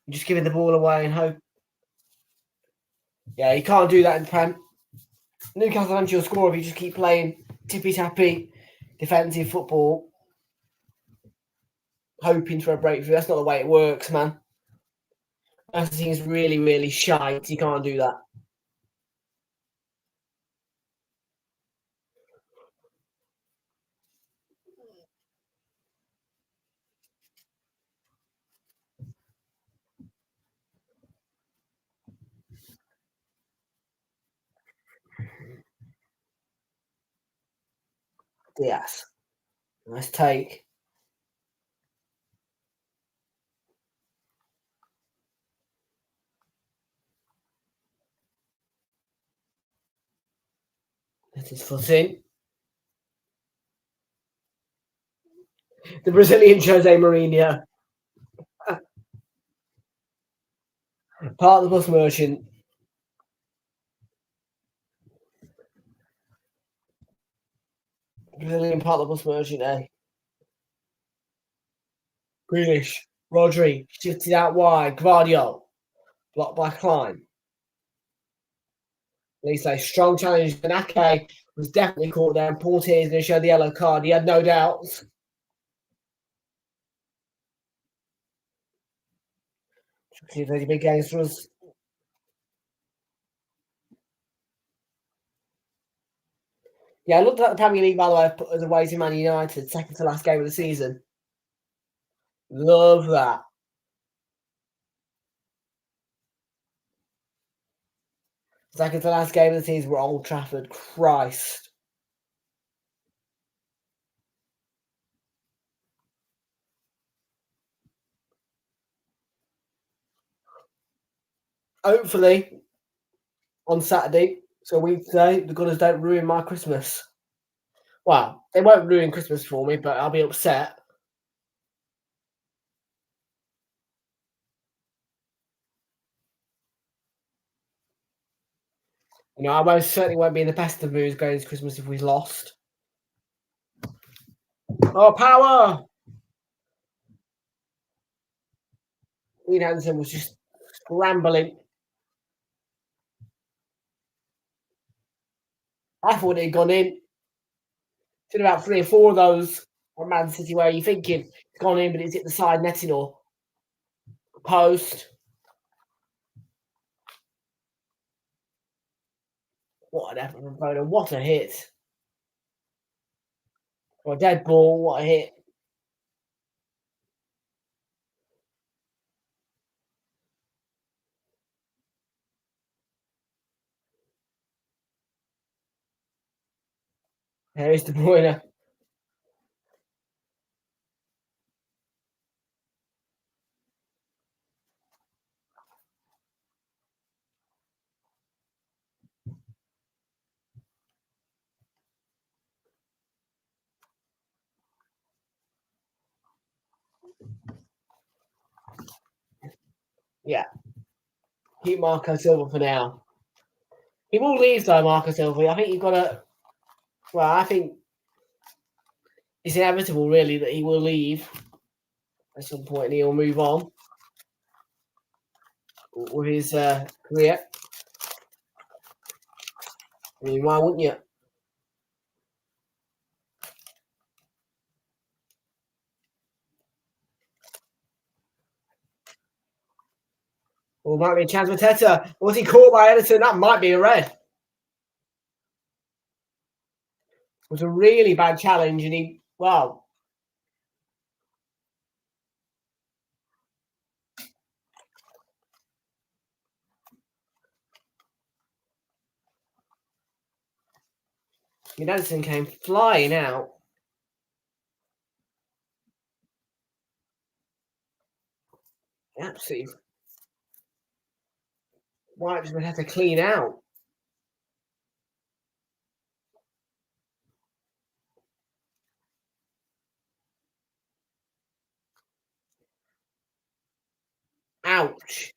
You're just giving the ball away and hope. Yeah, you can't do that in Prem. Newcastle eventually will score if you just keep playing tippy-tappy defensive football, hoping for a breakthrough. That's not the way it works, man. That seems really, really shite. You can't do that. Yes. Nice take. Let his foot in. The Brazilian Jose Mourinho. Part of the bus merchant. Brilliant part of the bus merchant there. Grealish, Rodri, shifted out wide, Gvardiol, blocked by Klein. Lisa, strong challenge. Benake was definitely caught there, and Portier is going to show the yellow card. He had no doubts. See if any big games for us. Yeah, I looked at the Premier League, by the way, put as away to Man United, second to last game of the season. Love that. Second to last game of the season, we're Old Trafford. Christ. Hopefully, on Saturday, so a week today, the Gunners don't ruin my Christmas. Well, they won't ruin Christmas for me, but I'll be upset. You know, I most certainly won't be in the best of moods going into Christmas if we lost. Oh, power! Dean Henderson was just scrambling. I thought it had gone in. Did about 3 or 4 of those on Man City where you're thinking it's gone in, but it's hit the side netting or post. What an effort from Foden. What a hit. Or a dead ball. What a hit. There is De Bruyne. Yeah. Keep Marco Silva for now. He will leave though, Marco Silva. I think you've got to. Well, I think it's inevitable, really, that he will leave at some point and he'll move on with his career. I mean, why wouldn't you? Well, might be a chance for Teta. Was he caught by Edison? That might be a red. It was a really bad challenge, and he, well. Edison came flying out. Absolutely. White just had to clean out. Ouch.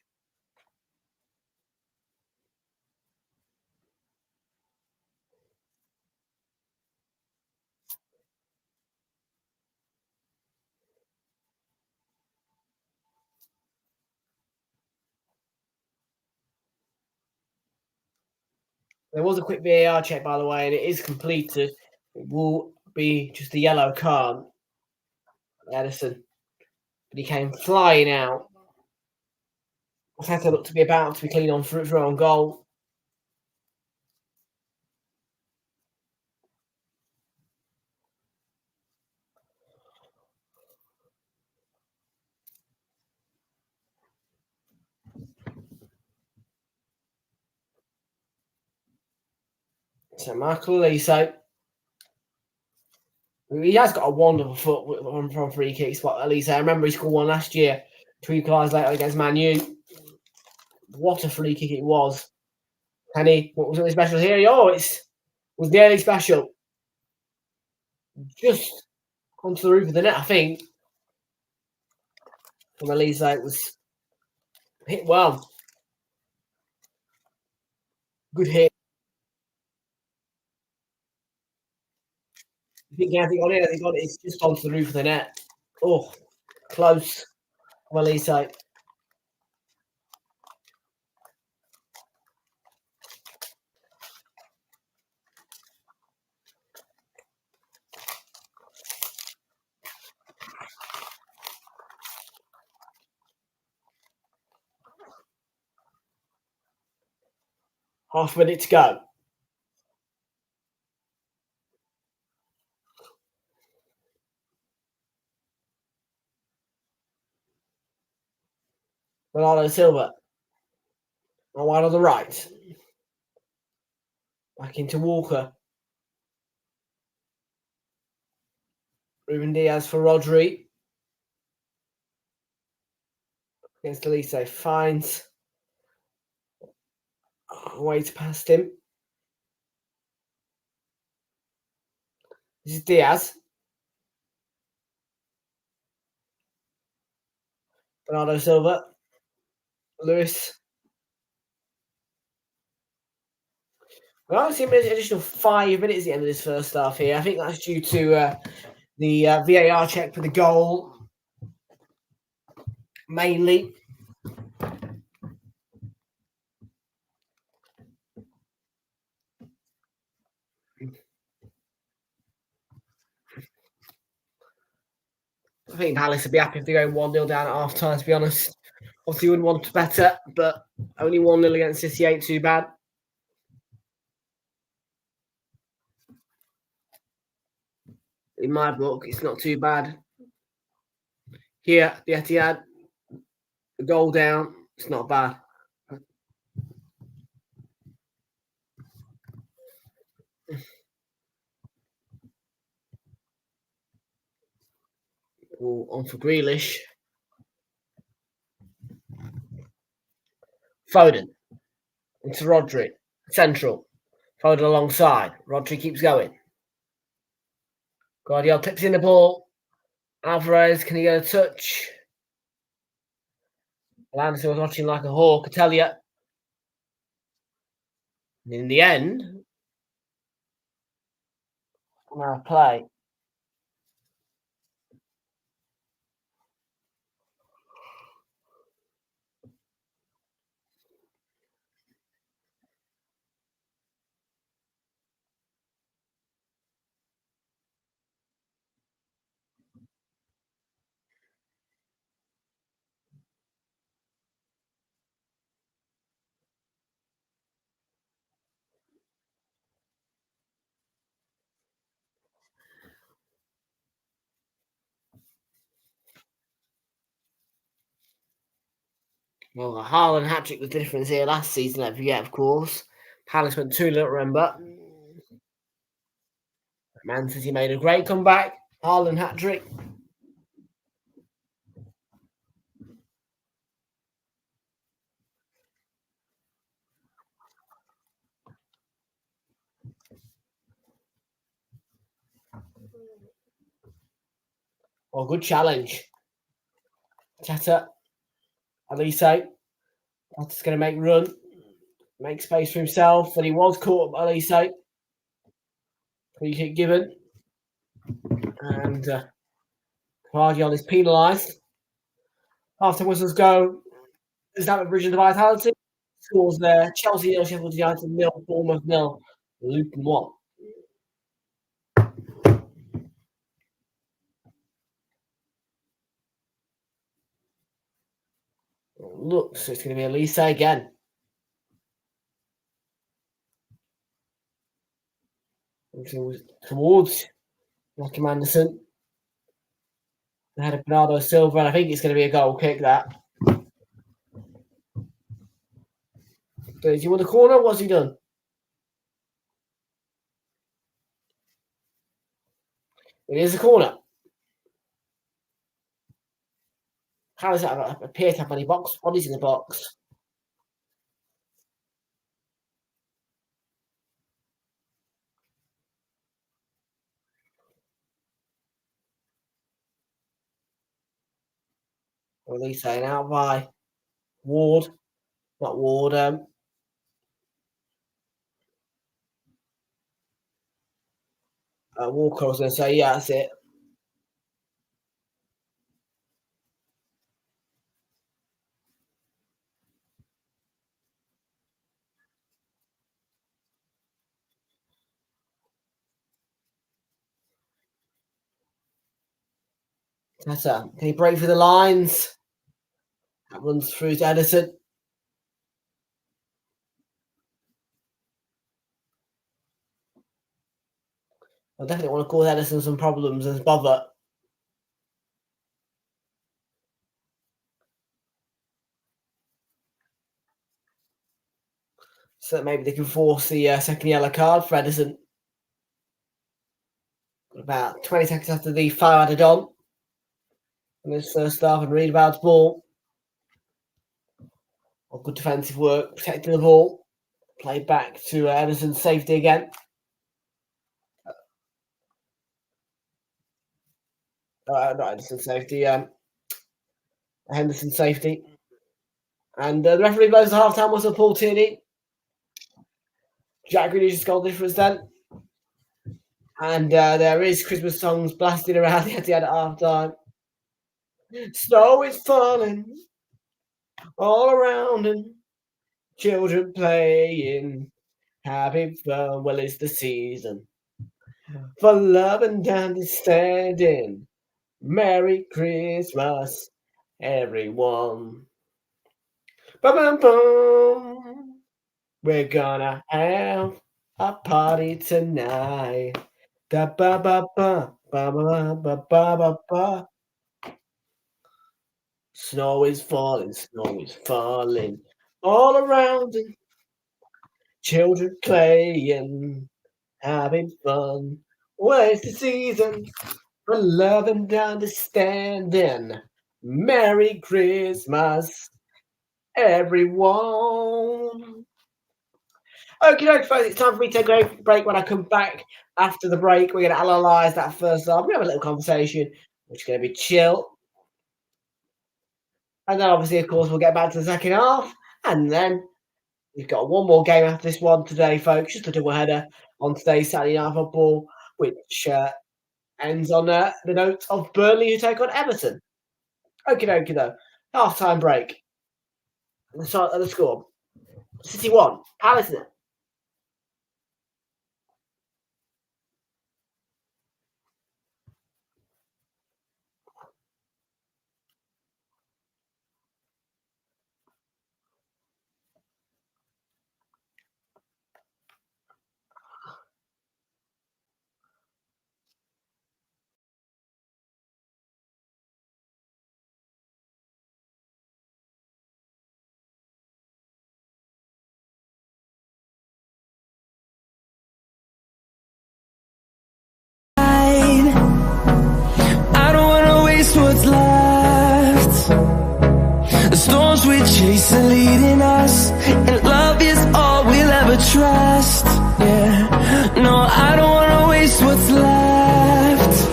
There was a quick VAR check, by the way, and it is completed. It will be just a yellow card. Edison. But he came flying out. Teta looked to be about to be clean on through on goal. So Michael Aliso. He has got a wonderful foot from free kicks, but Aliso, I remember he scored one last year to equalise later against Man U. What a free kick it was. Kenny, what was really special here? Oh, it was nearly special. Just onto the roof of the net, I think. From Aliso, it was hit well. Good hit. thinking, has he got it? Has he got it? It's just onto the roof of the net. Oh, close. Well, he's like, half a minute to go. Bernardo Silva. And wide on the right. Back into Walker. Ruben Diaz for Rodri. Against Elise. Finds a way to past him. This is Diaz. Bernardo Silva. Lewis. We're obviously an additional 5 minutes at the end of this first half here. I think that's due to the VAR check for the goal, mainly. I think Palace would be happy if they go 1-0 down at half time, to be honest. Obviously, you wouldn't want better, but only 1-0 against City ain't too bad. In my book, it's not too bad. Here, the Etihad, the goal down, it's not bad. On for Grealish. Foden into Rodri. Central. Foden alongside. Rodri keeps going. Guardiola clips in the ball. Alvarez, can he get a touch? Landon was watching like a hawk, I tell you. And in the end, play. Well, the Haaland hat-trick was the difference here last season, don't forget, of course. Palace went 2-0, remember. Man City made a great comeback. Haaland hat-trick. Oh, good challenge. Tata. Elise. Tata's going to make run. Make space for himself. And he was caught by Elise. Free kick given. And Guardiola is penalised. After whistles go, is that a bridge of vitality? Scores there. Chelsea 0, Sheffield United 0, Bournemouth 0, Luton 1. Look, so it's going to be Elise again. Towards Joachim Anderson. Ahead of Bernardo Silva, and I think it's going to be a goal kick, that. Does he want the corner? What's he done? It is a corner. How does that appear to have any bodies in the box? What are they saying? Out by Ward. Not Ward. Walker, I was going to say, yeah, that's it. Can he break through the lines? That runs through to Edison. I definitely want to cause Edison some problems and bother. So maybe they can force the second yellow card for Edison. About 20 seconds after the foul added on in this first half, and Realltom's ball. Good defensive work, protecting the ball. Played back to Edison's safety again. Not Edison's safety, Henderson's safety. And the referee blows the half-time whistle, Paul Tierney. Jack Grealish's goal difference then. And there is Christmas songs blasting around the Etihad at half-time. Snow is falling all around and children playing, having fun. Well, it's the season for love and understanding. Merry Christmas, everyone. Ba-bum-bum. We're gonna have a party tonight. Da-ba-ba-ba, ba-ba-ba-ba-ba-ba. Snow is falling all around and children playing, having fun. Well, it's the season for love and understanding. Merry Christmas, everyone. Okay, folks, it's time for me to take a break. When I come back after the break, we're going to analyse that first half. We have a little conversation, which is going to be chill. And then, obviously, of course, we'll get back to the second half. And then we've got one more game after this one today, folks. Just a double header on today's Saturday Night Football, which ends on the note of Burnley, who take on Everton. Okie dokie, though. Half-time break. Let's start at the score. City 1, Palace 0. What's left? The storms we chase are leading us, and love is all we'll ever trust. Yeah, no, I don't wanna waste what's left.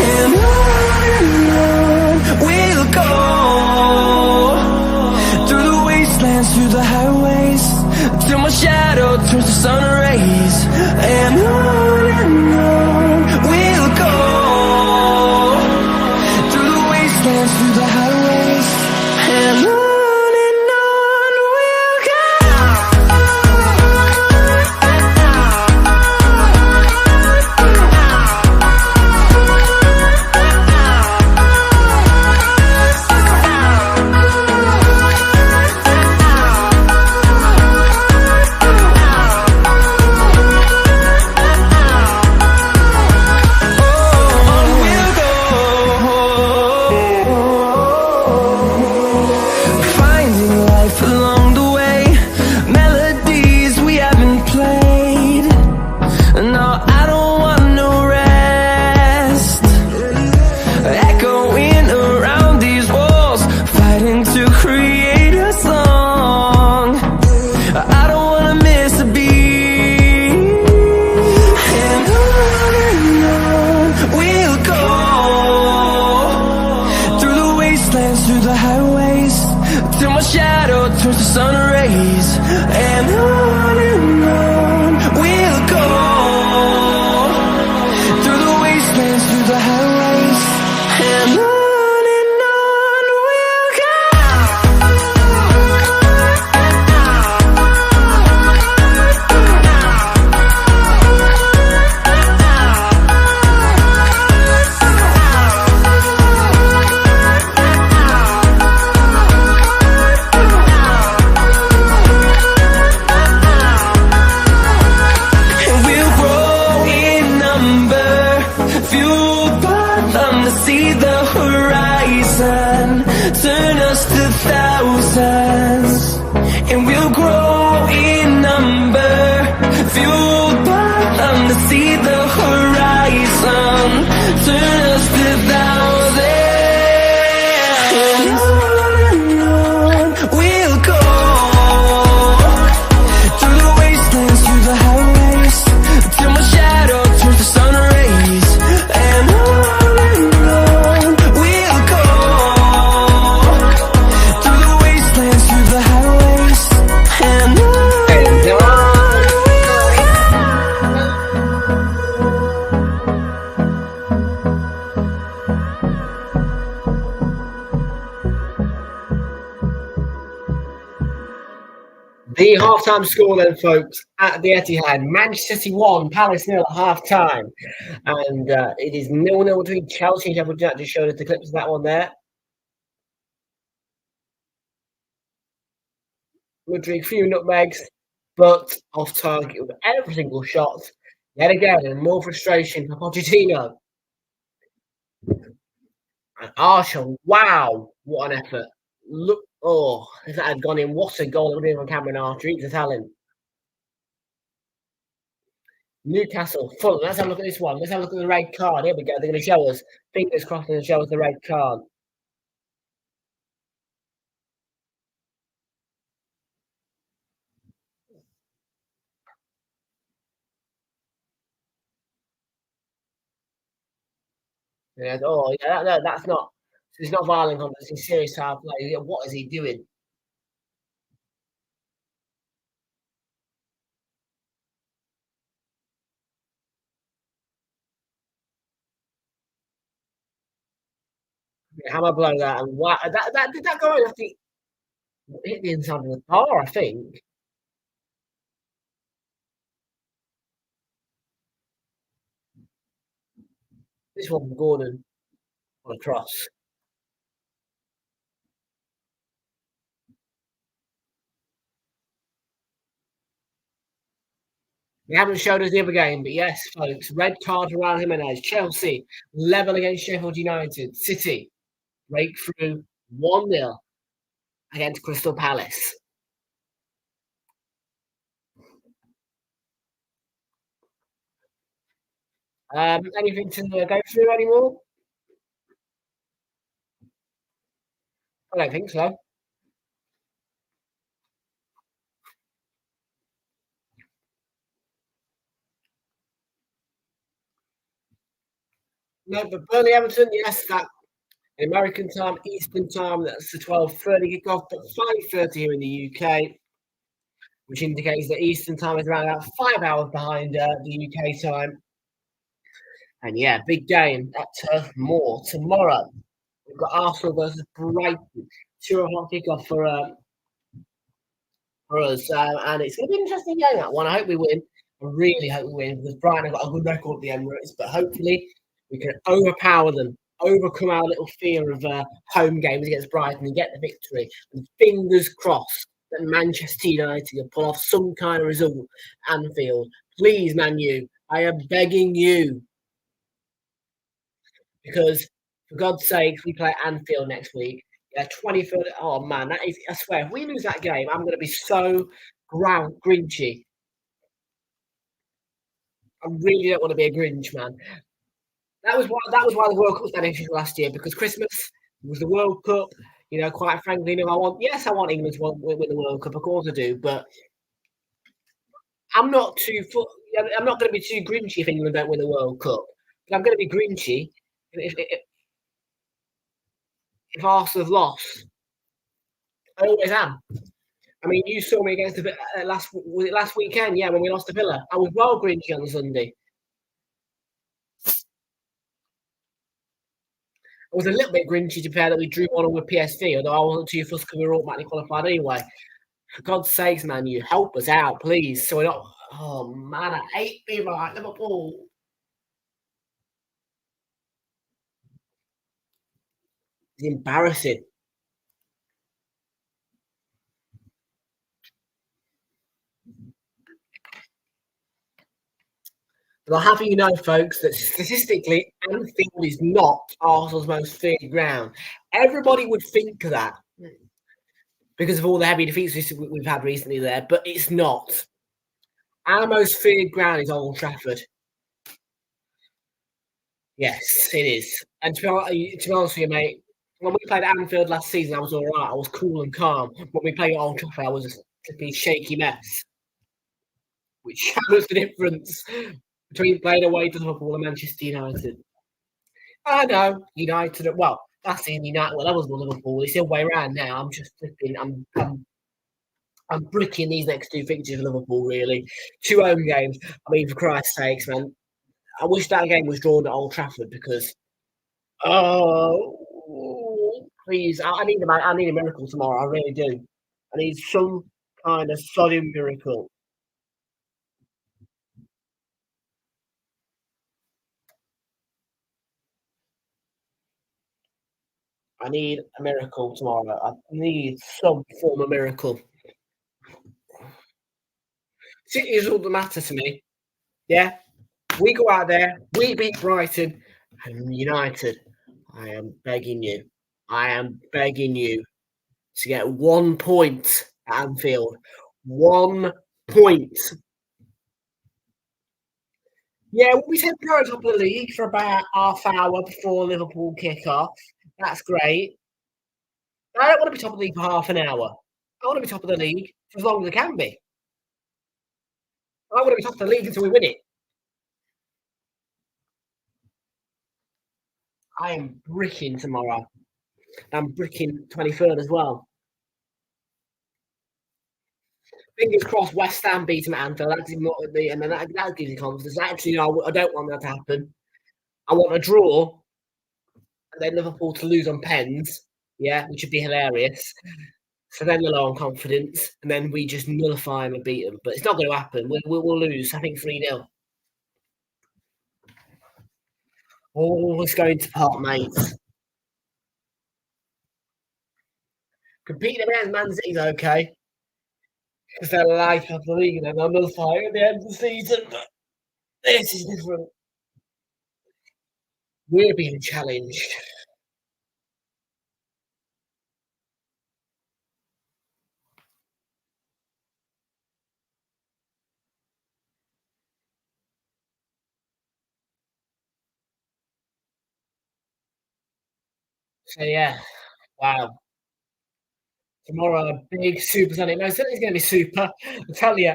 And on we'll go, through the wastelands, through the highways, till my shadow turns to sun rays. And on we'll go, through the highways, and on we'll go. see the horizon, turn us to thousands. On we'll go, through the wastelands, through the highways, till my shadow turns to sun rays. And on we'll go, through the wastelands, through the highways, and on. The halftime score then, folks, at the Etihad. Manchester City 1, Palace 0 at halftime. And it is 0-0 between Chelsea and Sheffield United. Just showed us the clips of that one there. Rodrigo, few nutmegs, but off target with every single shot. Yet again, and more frustration for Pochettino. And Arsenal, wow, what an effort. Look, oh, if that had gone in, what a goal it would have been on Cameron Archer. He's a talent. Newcastle, Fulham. Let's have a look at this one. Let's have a look at the red card. Here we go. They're going to show us. Fingers crossed, they're going to show us the red card. Yeah, oh, yeah, no, that's not. It's not violent conduct. It's serious foul play. What is he doing? Hammer blow that, and wow, that did that go in? I think hit the inside of the bar. I think this one from Gordon on a cross. They haven't showed us the other game, but yes, folks, red card for Raul Jimenez. Chelsea level against Sheffield United. City breakthrough 1-0 against Crystal Palace. Anything to go through anymore? I don't think so. No, but Burnley Everton, yes, that American time, Eastern time, that's the 12:30 kickoff, but 5:30 here in the UK, which indicates that Eastern time is around about 5 hours behind the UK time. And yeah, big game at Turf Moor tomorrow. We've got Arsenal versus Brighton, 2:00 kickoff for us, and it's going to be an interesting game, that one. I hope we win. I really hope we win, because Brighton have got a good record at the Emirates, but hopefully we can overpower them, overcome our little fear of home games against Brighton and get the victory. And fingers crossed that Manchester United will pull off some kind of result at Anfield. Please, Man U, I am begging you. Because, for God's sake, we play Anfield next week. Yeah, 23rd. Oh, man, that is, I swear, if we lose that game, I'm going to be so grinchy. I really don't want to be a Grinch, man. That was why the World Cup was beneficial last year, because Christmas was the World Cup. You know, quite frankly, I want England to win the World Cup, of course I do, but I'm not I'm not going to be too grinchy if England don't win the World Cup. But I'm going to be grinchy if Arsenal have lost. I always am. I mean, you saw me against the last weekend, yeah, when we lost to Villa. I was well grinchy on Sunday. I was a little bit grinchy to pair that we drew 1-1 with PSV, although I wasn't too fussed because we were automatically qualified anyway. For God's sakes, man, you help us out, please. So we're not. Oh man, I hate being like Liverpool. It's embarrassing. But I'll have you know, folks, that statistically, Anfield is not Arsenal's most feared ground. Everybody would think that because of all the heavy defeats we've had recently there, but it's not. Our most feared ground is Old Trafford. Yes, it is. And to be honest with you, mate, when we played at Anfield last season, I was all right. I was cool and calm. When we played at Old Trafford, I was a flipping shaky mess, which shows the difference between playing away to Liverpool and Manchester United. I know United. Well, that's in United. Well, that was Liverpool. It's the other way around now. I'm just flipping. I'm bricking these next two fixtures of Liverpool. Really, two home games. I mean, for Christ's sakes, man. I wish that game was drawn at Old Trafford because oh, please! I need a miracle tomorrow. I really do. I need some kind of solid miracle. I need a miracle tomorrow. I need some form of miracle. City is all that matters to me. Yeah, we go out there, we beat Brighton and United. I am begging you. I am begging you to get 1 point at Anfield. 1 point. Yeah, we said we're on top of the league for about half hour before Liverpool kick off. That's great. I don't want to be top of the league for half an hour. I want to be top of the league for as long as I can be. I want to be top of the league until we win it. I am bricking tomorrow. I'm bricking 23rd as well. Fingers crossed, West Ham beat them at Anfield. That gives me, and then that gives you confidence. Actually, no, I don't want that to happen. I want a draw, and then Liverpool to lose on pens. Yeah, which would be hilarious. So then they're low on confidence, and then we just nullify them and beat them. But it's not going to happen. We'll lose. I think 3-0. Oh, it's going to pot, mates. Competing against Man City's okay because they're life of the league and then they'll nullify at the end of the season. But this is different. We're being challenged. So yeah, wow. Tomorrow, a big super Sunday. No, Sunday's going to be super. I tell you,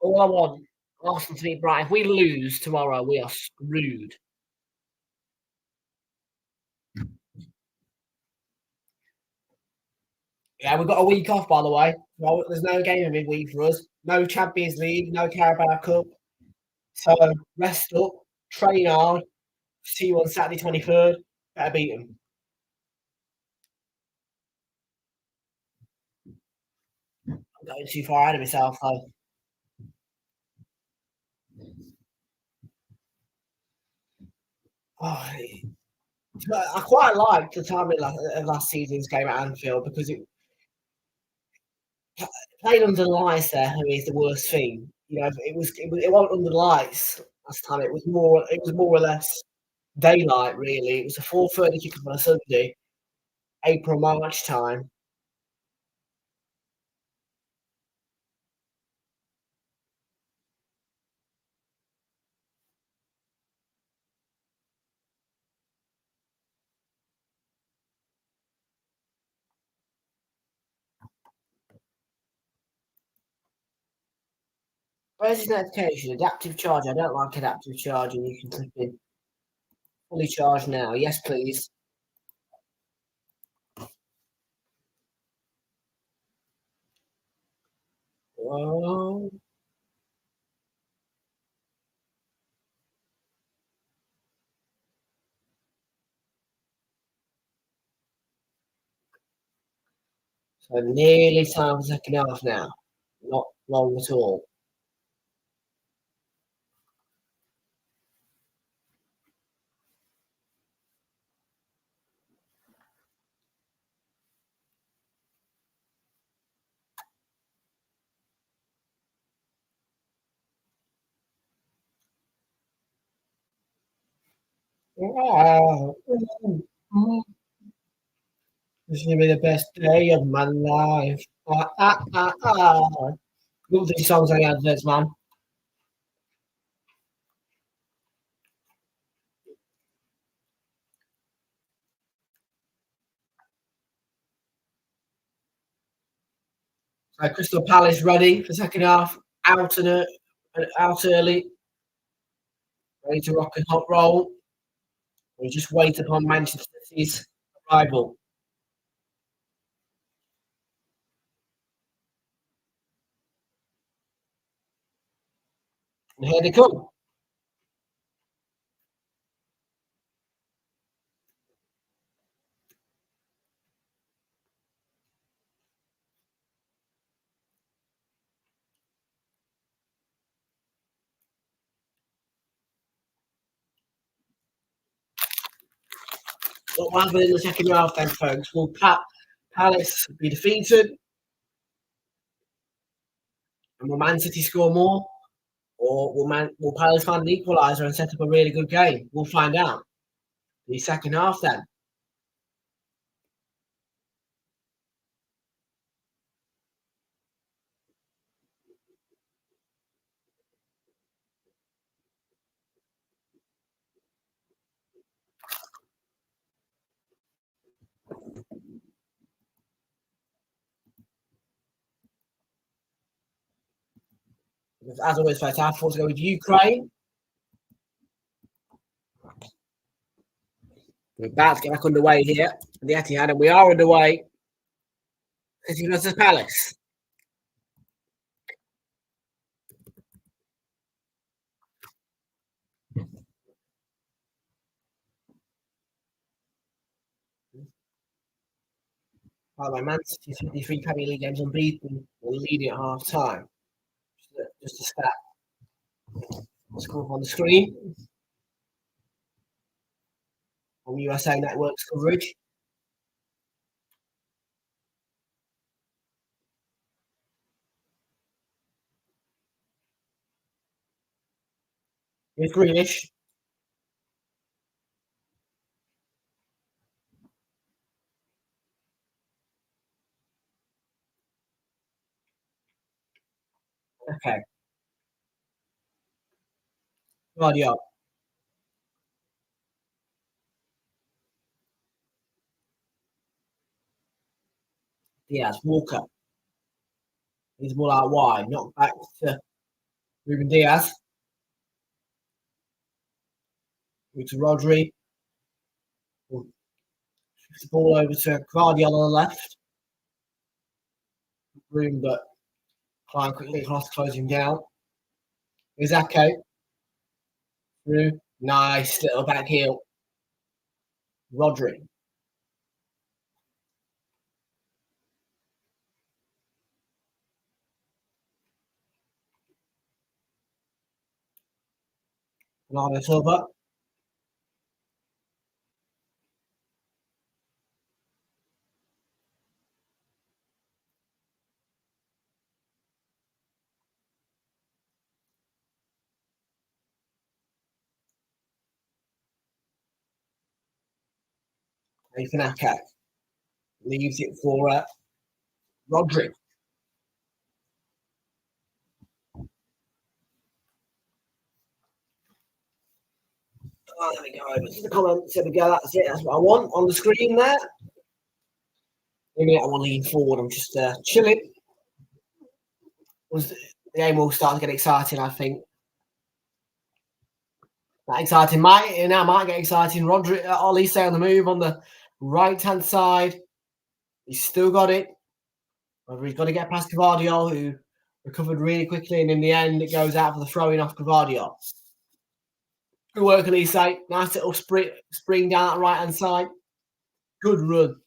all I want Arsenal to beat Brighton. If we lose tomorrow, we are screwed. Yeah, we've got a week off, by the way. No, there's no game in midweek for us. No Champions League, no Carabao Cup. So rest up, train hard. See you on Saturday 23rd. Better beat them. I'm going too far ahead of myself, though. Oh, I quite liked the time of last season's game at Anfield because it playing under the lights there is the worst thing. You know, it wasn't under the lights last time. It was more or less daylight. Really, it was a 4:30 kickoff on a Sunday, April March time. Where's his notification? Adaptive charge. I don't like adaptive charging. You can click in fully charged now. Yes, please. Oh, so nearly time for second half now. Not long at all. Wow. This is gonna be the best day of my life. Love these songs on the adverts, man. Crystal Palace ready for second half. Out early. Ready to rock and hot roll. We just wait upon Manchester City's arrival. And here they come. What will happen in the second half then, folks? Will Palace be defeated? And will Man City score more? Or will Palace find an equaliser and set up a really good game? We'll find out. The second half then. As always, first half, we'll go with Ukraine. We're about to get back underway here at the Etihad, and we are underway. City versus Palace. By the way, Man City 53 Premier League games unbeaten, we're leading at half time. Just a stat. Let's come up on the screen. On USA Network's coverage. Here's Greenish. Okay. Radio. Diaz, Walker. He's more out wide, not back to Ruben Diaz. To Rodri. The ball over to Guardiola on the left. Room, but climb quickly across, closing down. Here's Echo. Through. Nice little back heel. Rodri. Bernardo Silva. Nathan Ake leaves it for Rodri. Oh, there we go. Over to the comments. There we go. That's it. That's what I want on the screen there. In a minute, I want to lean forward. I'm just chilling. The game will start to get exciting, I think. That exciting might get exciting. Rodri, Ollie stay on the move on the right-hand side. He's still got it. Whether he's got to get past Guardiola, who recovered really quickly, and in the end, it goes out for the throwing off Guardiola. Good work, Elise. Nice little spring down that right-hand side. Good run.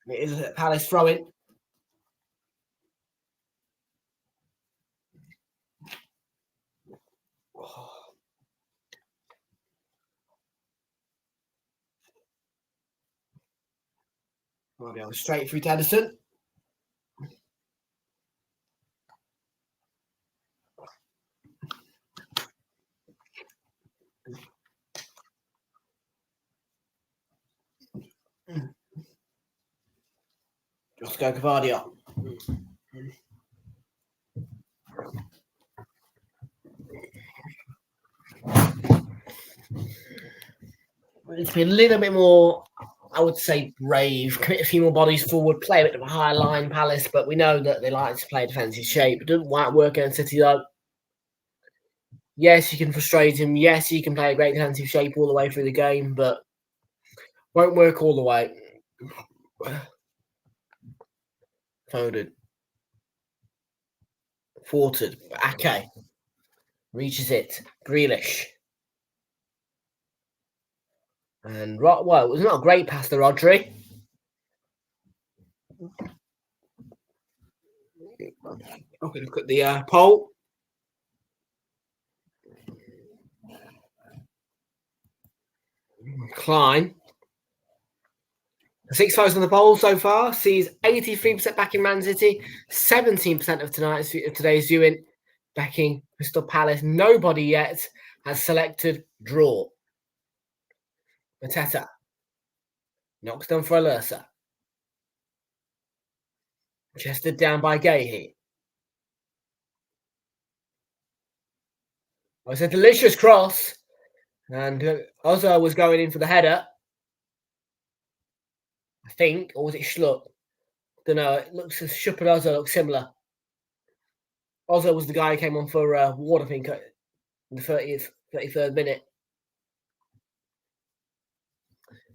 It is a Palace throw-in. Guardiola straight through to Edison. Just go Guardiola. It's been a little bit more I would say brave, commit a few more bodies forward, play a bit of a higher line, Palace, but we know that they like to play defensive shape. It doesn't quite work against City, though. Yes, you can frustrate him. Yes, you can play a great defensive shape all the way through the game, but won't work all the way. Foden. Thwarted. Ake. Reaches it. Grealish. And, well, it was not a great pass to Rodri. Okay, look at the poll. Klein. 6 votes on the poll so far sees 83% backing Man City, 17% of today's viewing backing Crystal Palace. Nobody yet has selected draw. Mateta knocks down for Alersa. Chested down by Gahey. Oh, it's a delicious cross, and Ozil was going in for the header, I think, or was it Schlupp? Don't know. It looks as Schlupp and Ozil look similar. Ozil was the guy who came on for Ward, I think, in the 33rd minute.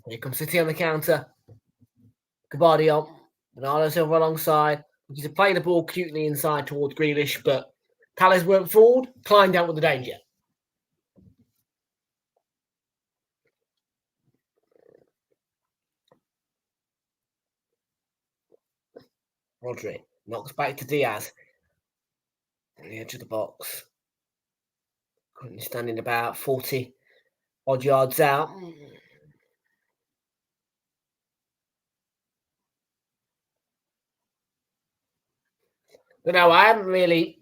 Here comes City on the counter. Gabardiol. Bernardo Silva alongside. He's playing the ball cutely inside towards Grealish, but Palace went forward, climbed out with the danger. Rodri knocks back to Diaz. On the edge of the box. Currently standing about 40 odd yards out. But no, I haven't really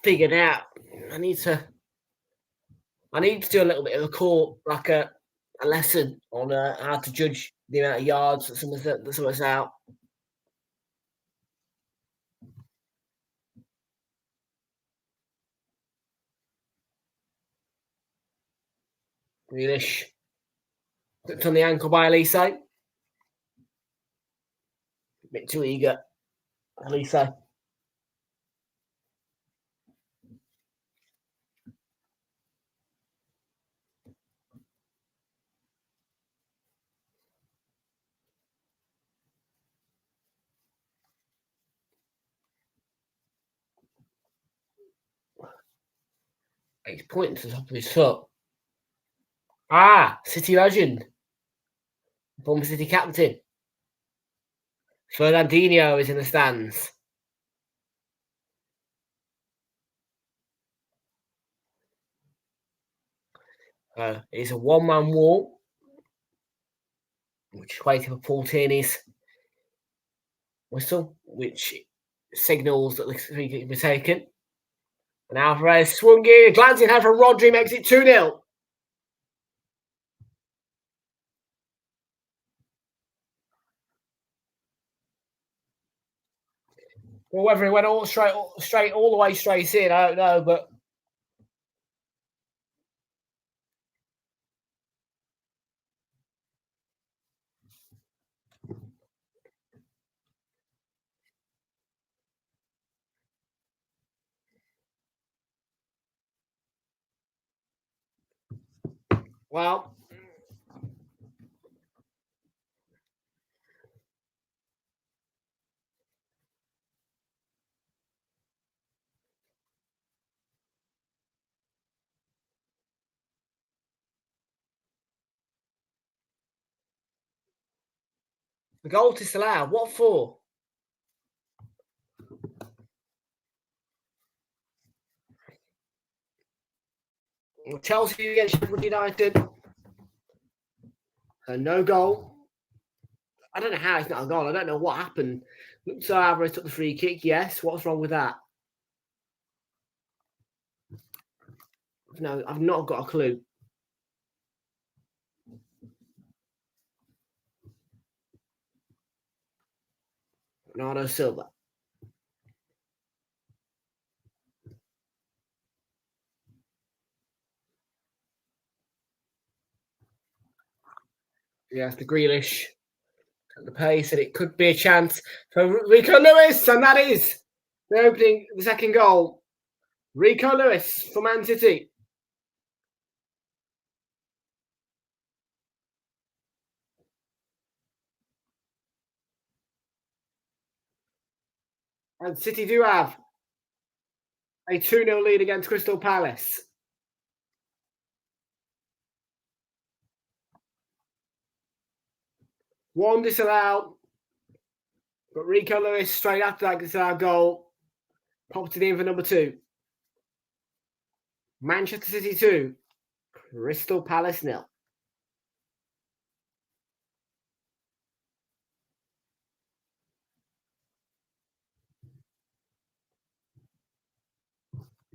figured out. I need to do a little bit of a call, like a lesson on how to judge the amount of yards that someone's out. Grealish. Clipped on the ankle by Elise. A bit too eager. Elise. 8 points at the top of his foot. City legend. Former City captain. Fernandinho is in the stands. It's a one-man wall, which is waiting for Paul Tierney's whistle, which signals that the free kick can be taken. And Alvarez swung in, glancing hand from Rodri makes it 2-0. Well, whether it went all the way straight in, I don't know, but well, the goal disallowed. What for? Chelsea against Sheffield United. No goal. I don't know how it's not a goal. I don't know what happened. So Alvarez took the free kick. Yes. What's wrong with that? No, I've not got a clue. Bernardo Silva. Yeah, it's the Grealish at the pace, and it could be a chance for Rico Lewis, and that is the second goal. Rico Lewis for Man City. And City do have a 2-0 lead against Crystal Palace. One disallowed, but Rico Lewis straight after that disallowed goal popped it in for number 2. Manchester City 2, Crystal Palace 0.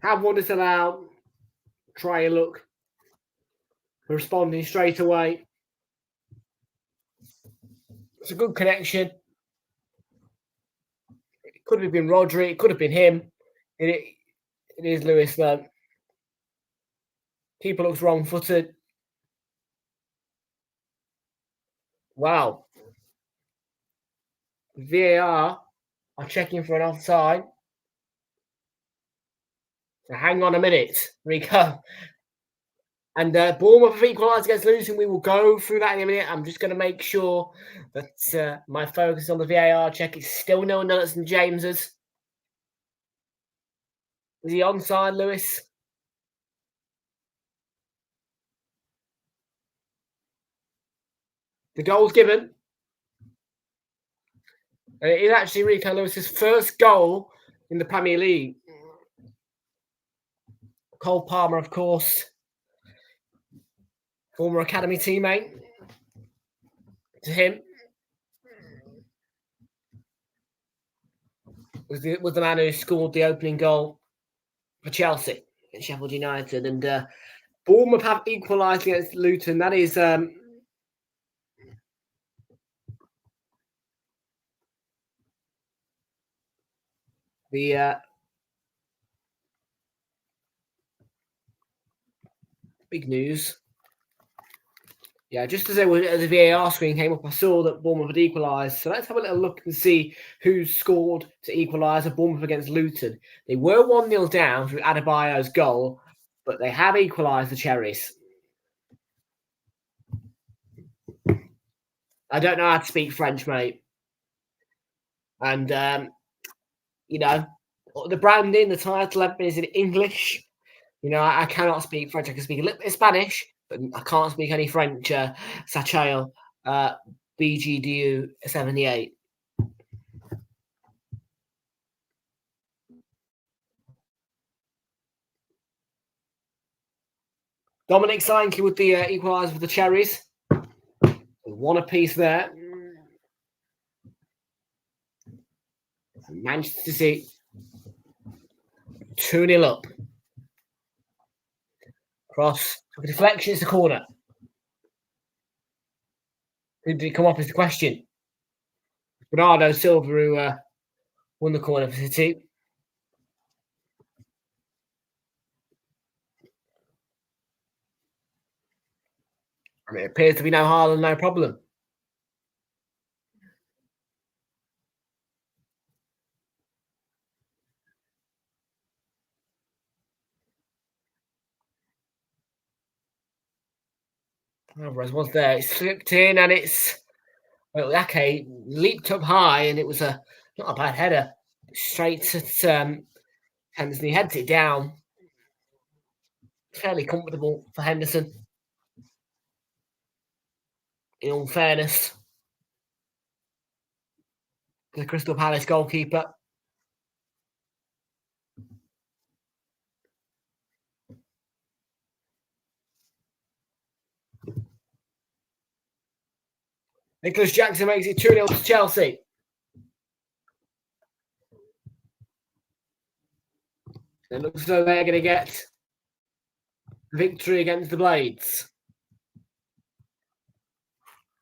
Have one disallowed. Try a look. Responding straight away. It's a good connection. It could have been Rodri. It could have been him. It is Lewis, though. Keeper looks wrong-footed. Wow. VAR are checking for an offside. So hang on a minute, Rico. And Bournemouth have equalised against Luton. We will go through that in a minute. I'm just going to make sure that my focus on the VAR check is still 0-0 at St James's. Is he onside, Lewis? The goal's given. It is actually Rico Lewis's first goal in the Premier League. Cole Palmer, of course, former academy teammate to him, was the man who scored the opening goal for Chelsea at Sheffield United. And Bournemouth have equalised against Luton. That is the big news. Yeah, just as the VAR screen came up, I saw that Bournemouth had equalised. So let's have a little look and see who scored to equalise at Bournemouth against Luton. They were 1-0 down through Adebayo's goal, but they have equalised the Cherries. I don't know how to speak French, mate. And, you know, the branding, the title, everything is in English. You know, I cannot speak French. I can speak a little bit of Spanish, but I can't speak any French. Sachel, BGDU78. Dominic Sainke with the equaliser for the Cherries. One apiece there. Manchester City 2-0 up. Cross. The deflection is the corner. Who did he come off is the question. Bernardo Silva, who won the corner for City. I mean, it appears to be no harder, no problem. Alvarez was there. It slipped in, and it's Ake leaped up high, and it was not a bad header. Straight at Henderson. He heads it down. Fairly comfortable for Henderson. In all fairness, the Crystal Palace goalkeeper. Nicholas Jackson makes it 2-0 to Chelsea. It looks as though they're going to get victory against the Blades.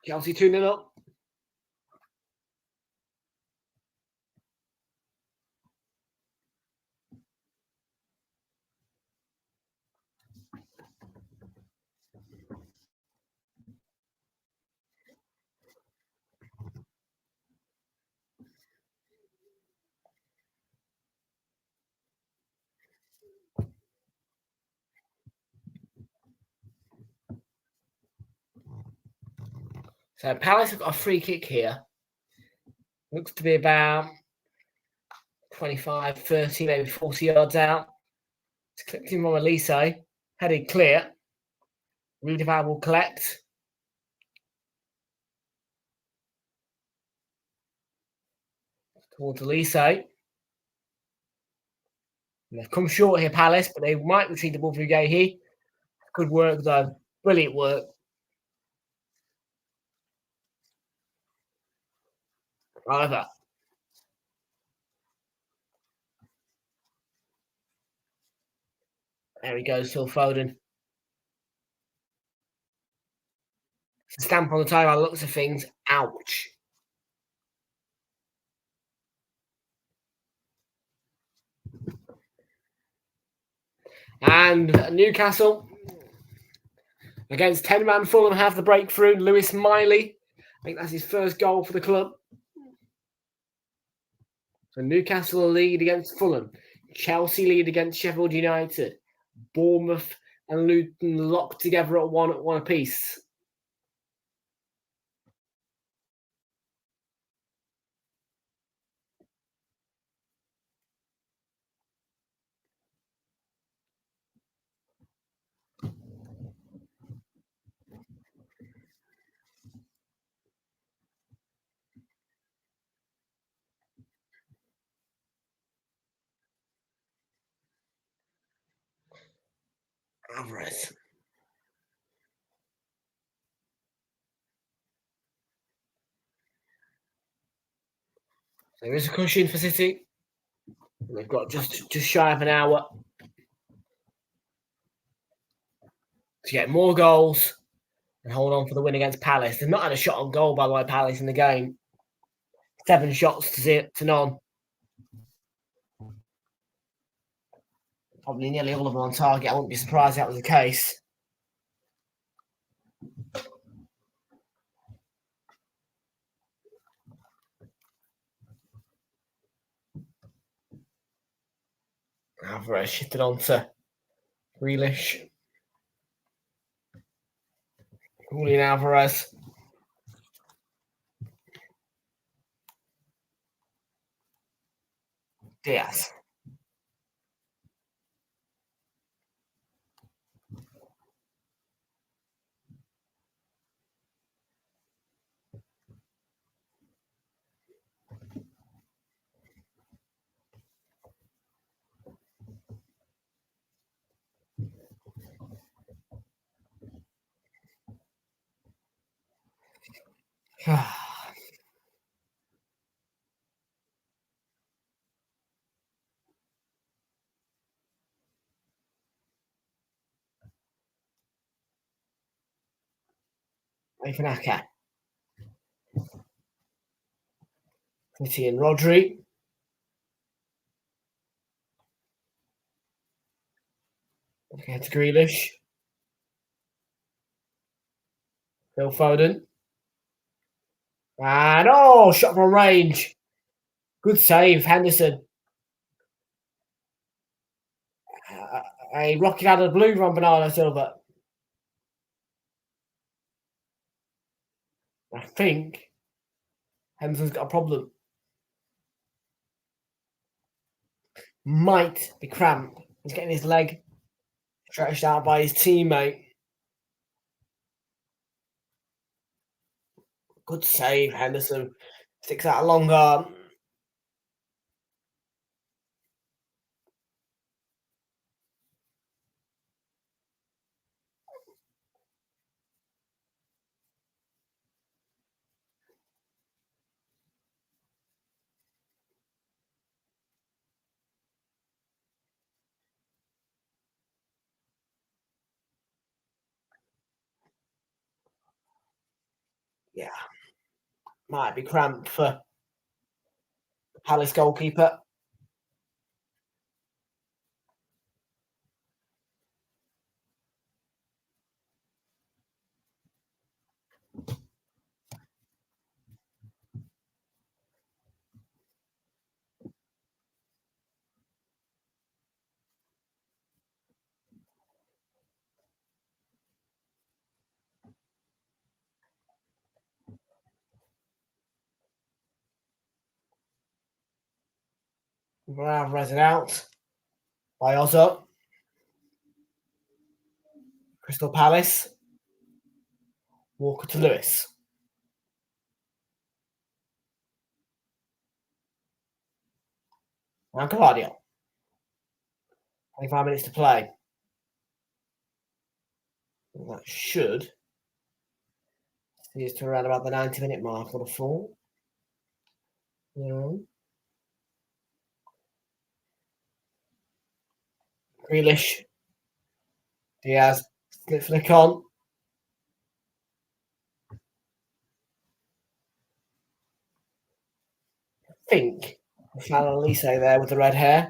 Chelsea 2-0 up. So Palace have got a free kick here. Looks to be about 25, 30, maybe 40 yards out. It's clipped in from Elise. Headed clear. Rudivar will collect. Towards Elise. They've come short here, Palace, but they might retrieve the ball through Gahey. Good work, though. Brilliant work. However, there he goes, Phil Foden. Stamp on the toe by the looks of things. Ouch. And Newcastle against 10-man Fulham have the breakthrough. Lewis Miley. I think that's his first goal for the club. So Newcastle lead against Fulham. Chelsea lead against Sheffield United. Bournemouth and Luton locked together at one apiece. Alvarez. There is a cushion for City. They've got just shy of an hour to get more goals and hold on for the win against Palace. They've not had a shot on goal, by the way, Palace in the game. 7 shots to none. Probably nearly all of them on target. I wouldn't be surprised if that was the case. Alvarez shifted on to Grealish. Julian Alvarez. Diaz. Nathan City and Rodri. Okay, to Grealish. Phil Foden. And shot from range. Good save, Henderson. A rocket out of the blue from Bernardo Silva. I think Henderson's got a problem. Might be cramped. He's getting his leg stretched out by his teammate. Good save, Henderson. Sticks out a long arm. Yeah. Might be cramped for Palace goalkeeper. Alvarez out by Ozzo. Crystal Palace. Walker to Lewis. Now Cavadio. 25 minutes to play. That should see us to around about the 90-minute mark on the full. Grealish. Diaz. Flick on. I think Elise there with the red hair.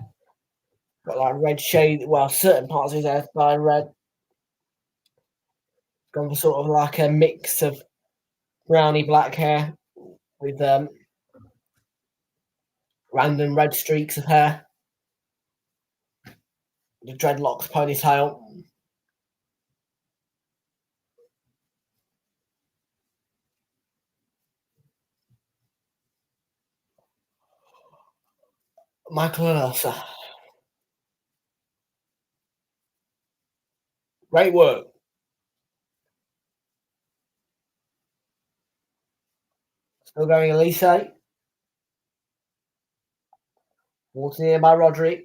Got like red shade, well, certain parts of his hair dyed red. Gone for sort of like a mix of browny black hair with random red streaks of hair. The dreadlocks ponytail. Michael Elsa. Great work. Still going Elise. Water here by Rodri.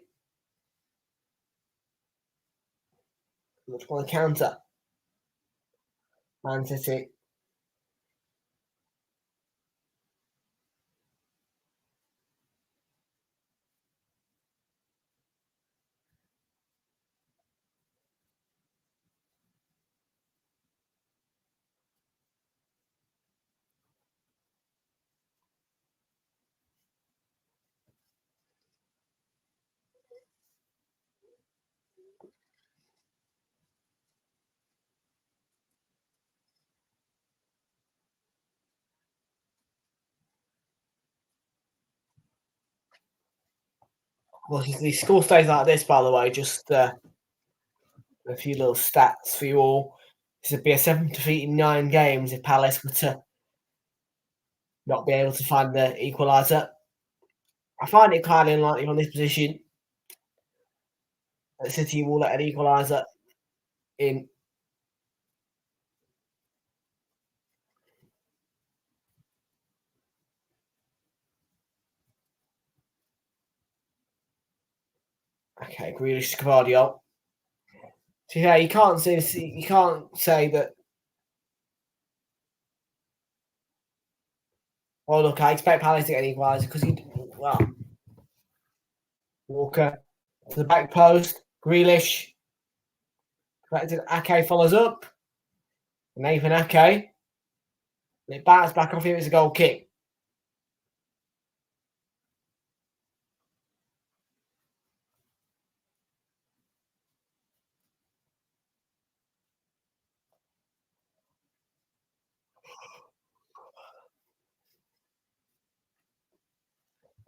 Much more the counter. Man City. Well, the score stays like this, by the way. Just a few little stats for you all. This would be a 7 defeat in 9 games if Palace were to not be able to find the equaliser. I find it highly unlikely on this position that City will let an equaliser in. Okay, Grealish, Cavadio. So yeah, you can't say that. Oh look, I expect Palace to get an equaliser because Walker to the back post. Grealish. Ake follows up. Nathan Ake. And it bats back off him. It's a goal kick.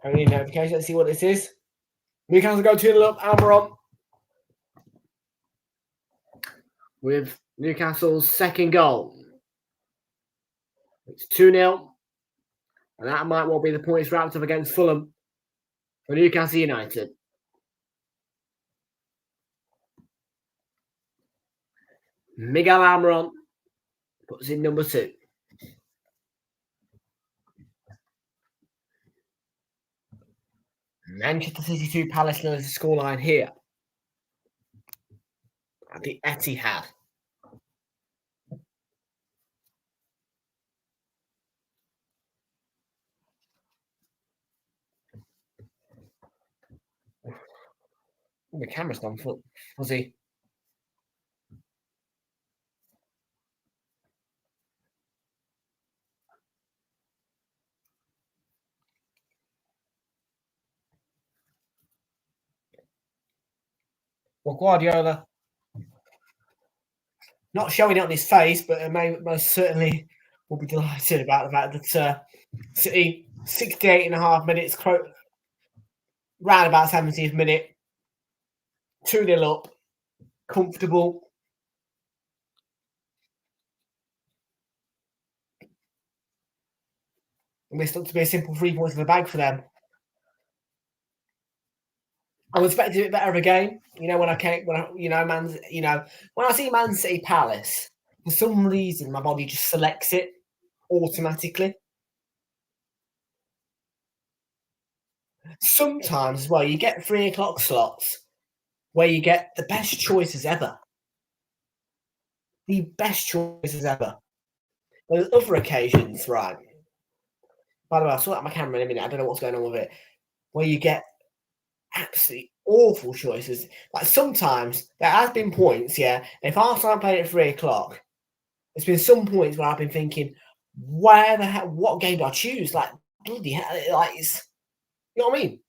Only notification. Let's see what this is. Newcastle go 2-0 up. Almiron. With Newcastle's second goal. It's 2-0. And that might well be the points wrapped up against Fulham for Newcastle United. Miguel Almiron puts in number 2. Manchester City 2, Palace 0 is the scoreline here at the Etihad. The camera's gone fuzzy. Well, Guardiola not showing it on his face, but most certainly will be delighted about the fact that City 68.5 minutes, round about 70th minute, 2-0 up, comfortable. And this looks to be a simple 3 points in the bag for them. I was expecting a bit better of a game. You know, when I see Man City Palace, for some reason my body just selects it automatically. Sometimes as well, you get 3 o'clock slots where you get the best choices ever. The best choices ever. There's other occasions, right? By the way, I'll sort out my camera in a minute. I don't know what's going on with it. Where you get absolutely awful choices. Like sometimes there has been points, yeah. If Arsenal played at 3 o'clock, there's been some points where I've been thinking, where the hell? What game do I choose? Like bloody hell! Like it's, you know what I mean?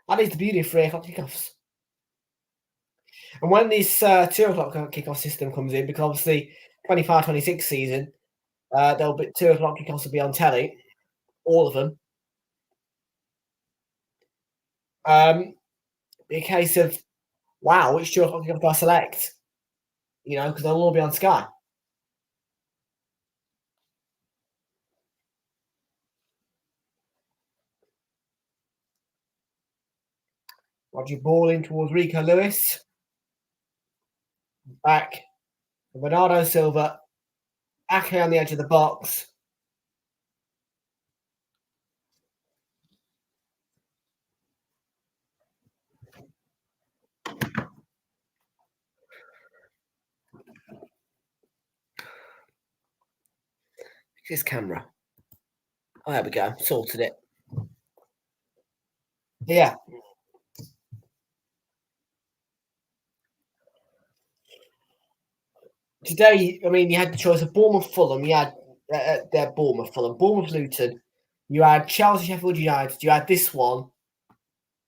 That is the beauty of 3 o'clock kickoffs. And when this 2 o'clock kickoff system comes in, because obviously 25-26 season, there'll be 2 o'clock kickoffs will be on telly, all of them. Be a case of, wow, which 2 o'clock kickoff do I select? You know, because they'll all be on Sky. Roger ball in towards Rico Lewis. Back. Bernardo Silva. Ake on the edge of the box. This camera. Oh, there we go. Sorted it. Yeah. Today, I mean, you had the choice of Bournemouth, Fulham. You had Bournemouth, Fulham, Bournemouth, Luton. You had Chelsea, Sheffield United. You had this one,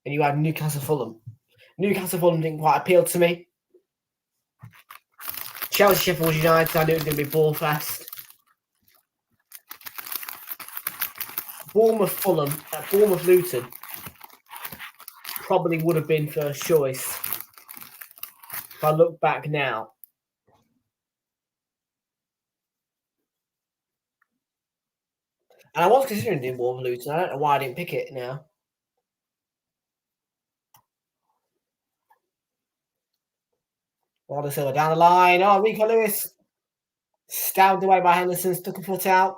and you had Newcastle, Fulham. Newcastle, Fulham didn't quite appeal to me. Chelsea, Sheffield United, I knew it was going to be ball fast. Bournemouth, Fulham, Bournemouth, Luton probably would have been first choice if I look back now. And I was considering doing Bournemouth, Luton. I don't know why I didn't pick it now. Bernardo Silva down the line. Oh, Rico Lewis stabbed away by Henderson, stuck a foot out.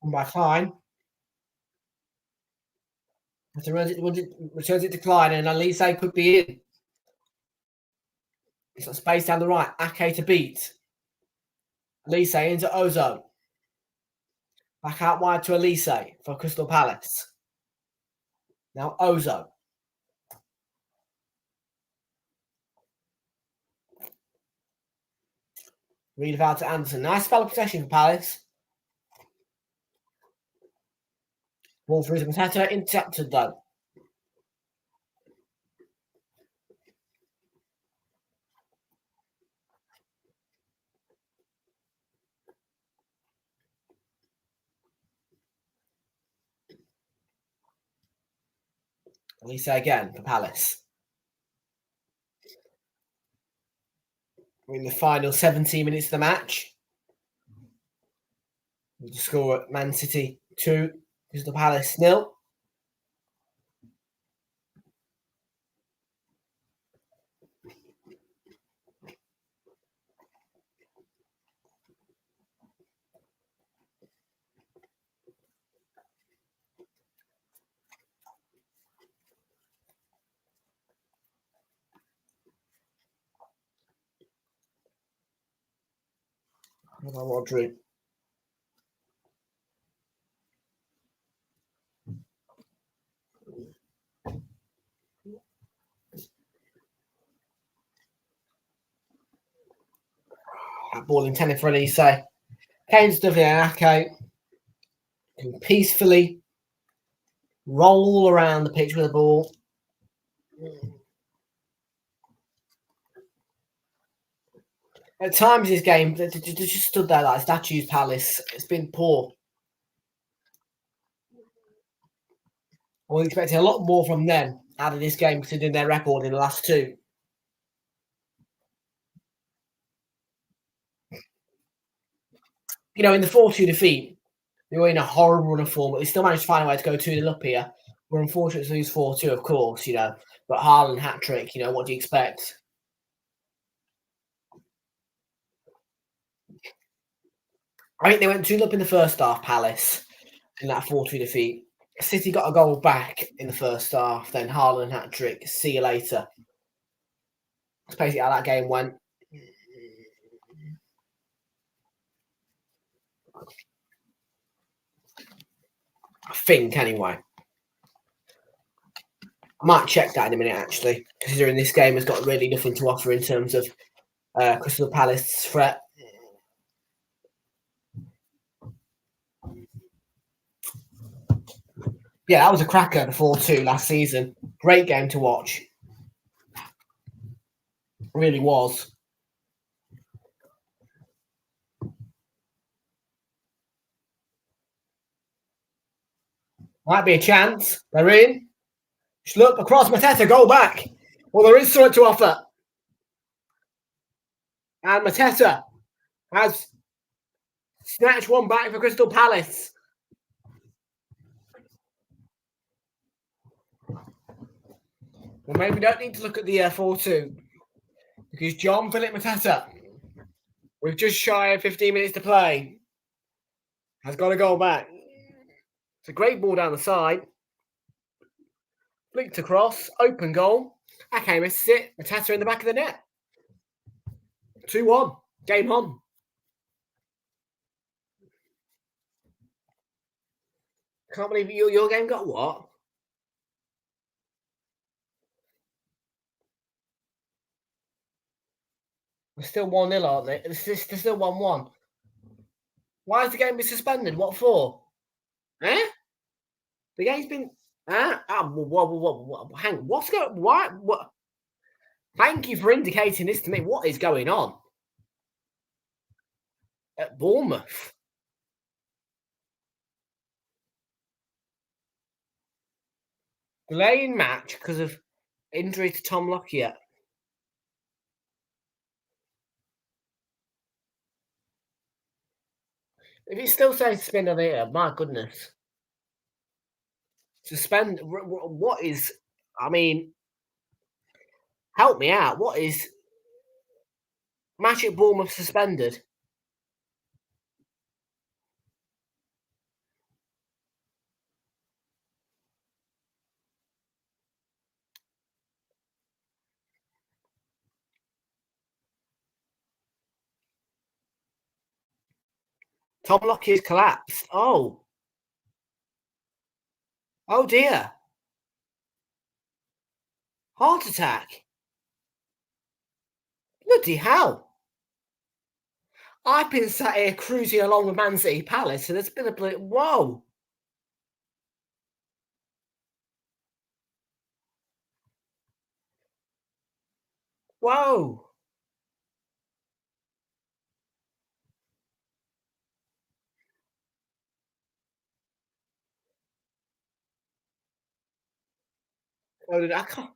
And by Klein. Returns it to Klein, and Elise could be in. It's got space down the right. Ake to beat. Elise into Ozone. Back out wide to Elise for Crystal Palace. Now Ozone. Read out to Anderson. Nice spell of possession for Palace. Ball through to Mateta. Intercepted though. Elise again for Palace. We're in the final 17 minutes of the match. The score at Man City 2, Crystal Palace 0. Rodri. That ball intended for Elise. Kane stuff in Ake can peacefully roll all around the pitch with the ball. At times, this game, they just stood there like statues. Palace. It's been poor. I was expecting a lot more from them out of this game, considering their record in the last two. in the 4-2 defeat, they were in a horrible run of form, but they still managed to find a way to go 2-0 up here. We're unfortunate to lose 4-2, of course, but Haaland hat-trick, what do you expect? I think they went 2-0 up in the first half, Palace, in that 4-2 defeat. City got a goal back in the first half, then Haaland hat-trick, see you later. That's basically how that game went. I think, anyway. I might check that in a minute, actually, considering this game has got really nothing to offer in terms of Crystal Palace's threat. Yeah, that was a cracker, the 4-2 last season. Great game to watch. Really was. Might be a chance. They're in. Look across Mateta, goal back. Well, there is something to offer. And Mateta has snatched one back for Crystal Palace. Well, maybe we don't need to look at the 4-2 because Jean-Philippe Mateta, with just shy of 15 minutes to play, has got a goal back. It's a great ball down the side. Flicked across, open goal. Ake misses it. Mateta in the back of the net. 2-1. Game on. Can't believe your game got what? We're still 1-0, aren't they? They're still 1-1. Why has the game been suspended? What for? Eh? The game's been... Hang on. What's going... Why? What? Thank you for indicating this to me. What is going on? At Bournemouth. Delay in match because of injury to Tom Lockyer. If it still says suspended here, my goodness. Suspend. What is... I mean... Help me out. What is... Match at Bournemouth suspended? Tom Lockyer's collapsed. Oh. Oh dear. Heart attack. Bloody hell. I've been sat here cruising along with Man City Palace, and there's been a bloody... Whoa. Whoa. I can't...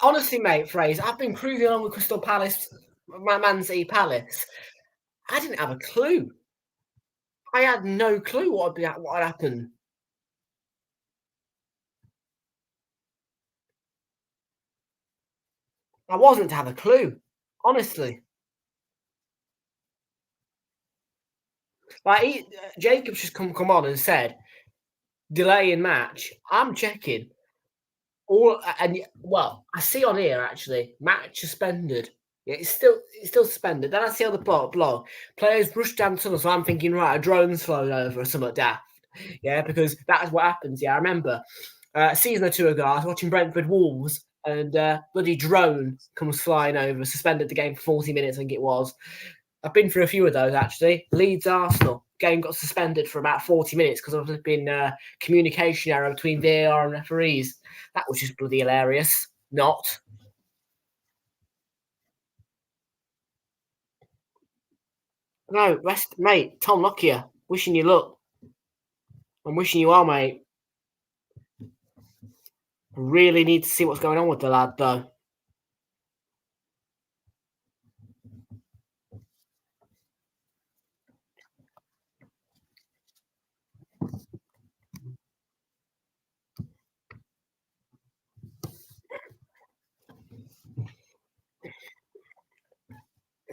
Honestly, mate, Fraser, I've been cruising along with Crystal Palace, Man City Palace. I didn't have a clue. I had no clue what had happened. I wasn't to have a clue, honestly. Like Jacobs just come on and said, delay in match. I'm checking. I see on here actually, match suspended. Yeah, it's still suspended. Then I see on the blog, players rush down the tunnel. So I'm thinking, right, a drone's flown over or something daft. Yeah, because that's what happens. Yeah, I remember a season or two ago, I was watching Brentford Wolves, and bloody drone comes flying over, suspended the game for 40 minutes. I think it was. I've been through a few of those actually. Leeds Arsenal game got suspended for about 40 minutes because of been communication error between VAR and referees. That was just bloody hilarious. Not. No, rest, mate. Tom Lockyer, wishing you luck. I'm wishing you well, mate. Really need to see what's going on with the lad, though.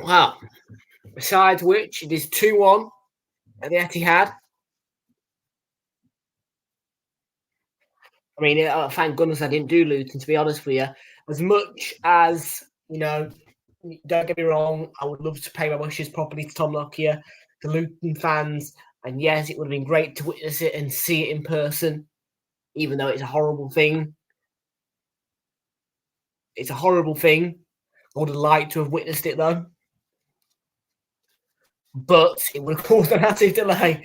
Well, besides which, it is 2-1 at the Etihad. I mean, thank goodness I didn't do Luton, to be honest with you. As much as, don't get me wrong, I would love to pay my wishes properly to Tom Lockyer, the Luton fans, and yes, it would have been great to witness it and see it in person, even though it's a horrible thing. It's a horrible thing. I would have liked to have witnessed it, though. But it would have caused a massive delay.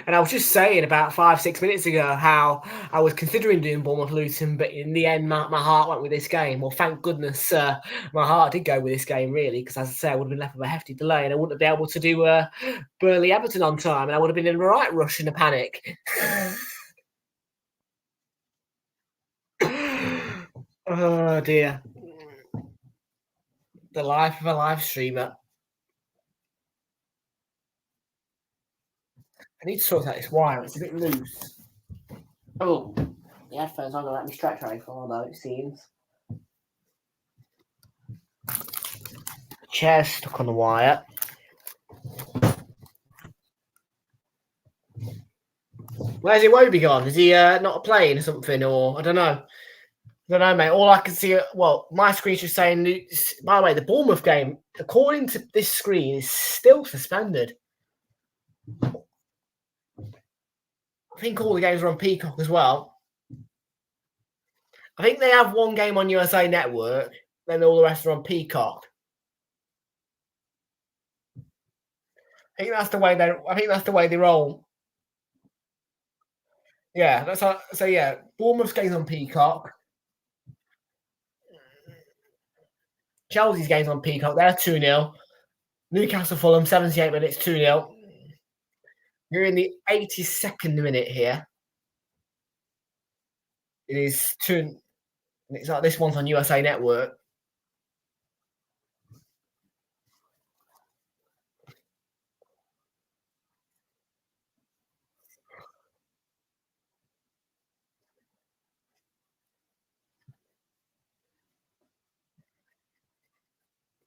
And I was just saying about 5-6 minutes ago how I was considering doing Bournemouth Luton, but in the end, my heart went with this game. Well, thank goodness my heart did go with this game, really, because as I say, I would have been left with a hefty delay and I wouldn't have been able to do Burnley Everton on time, and I would have been in a right rush and a panic. Oh, dear. The life of a live streamer. I need to sort out this wire. It's a bit loose. Oh, the headphones aren't going to let me stretch very far, though, it seems. The chair's stuck on the wire. Where's Iwobi gone? Is he not playing or something? Or I don't know. I don't know, mate. All I can see, my screen's just saying, by the way, the Bournemouth game, according to this screen, is still suspended. I think all the games are on Peacock as well. I think they have one game on USA Network, then all the rest are on Peacock. I think that's the way they roll. Yeah, that's how, so yeah. Bournemouth's game's on Peacock. Chelsea's game's on Peacock. They're 2-0. Newcastle Fulham, 78 minutes, 2-0. You're in the 82nd minute here. It is 2. It's like this one's on USA Network.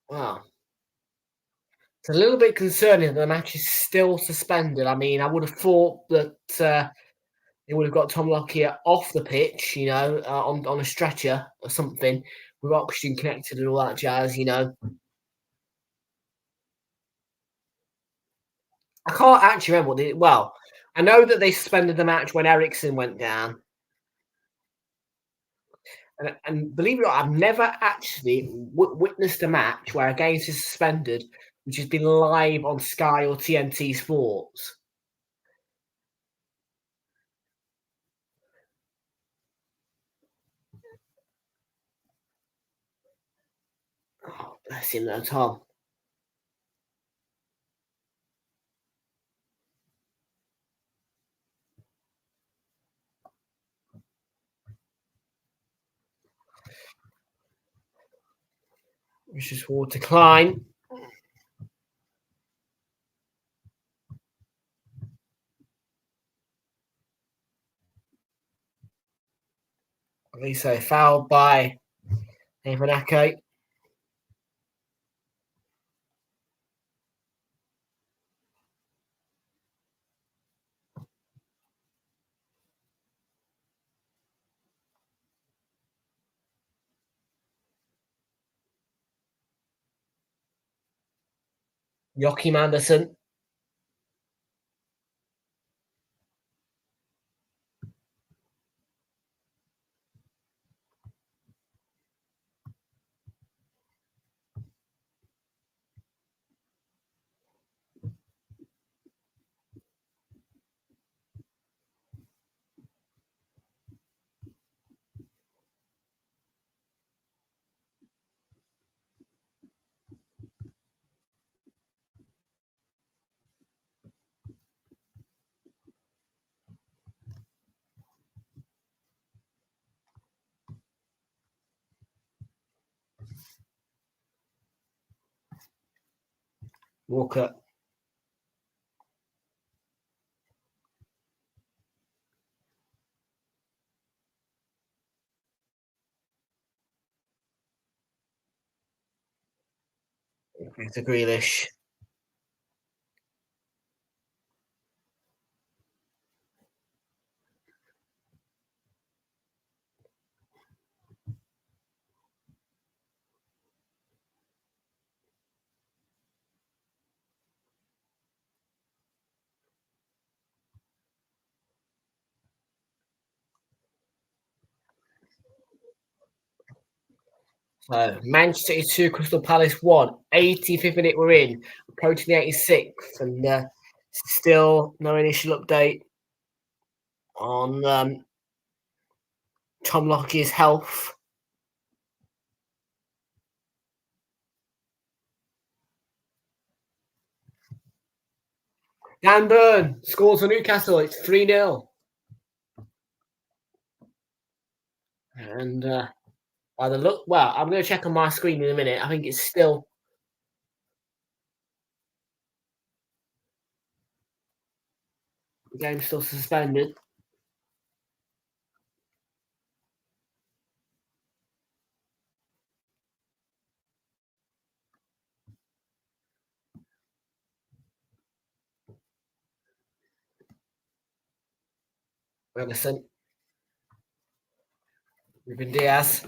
Wow. It's a little bit concerning that the match is still suspended. I mean, I would have thought that they would have got Tom Lockyer off the pitch, on a stretcher or something with oxygen connected and all that jazz, I can't actually remember what they did. Well, I know that they suspended the match when Ericsson went down. And believe it or not, I've never actually witnessed a match where a game is suspended which has been live on Sky or TNT Sports. Oh, bless him though, Tom. Vicious Ward decline. At least so fouled by Evanake. Joachim Andersen. Walker. It's a Grealish. So Manchester City 2, Crystal Palace 1. 85th minute we're in, approaching the 86th, and still no initial update on Tom Lockyer's health. Dan Burn scores for Newcastle. It's 3-0. And by the look, well, I'm going to check on my screen in a minute. I think it's still. The game's still suspended. Ferguson. Ruben Diaz.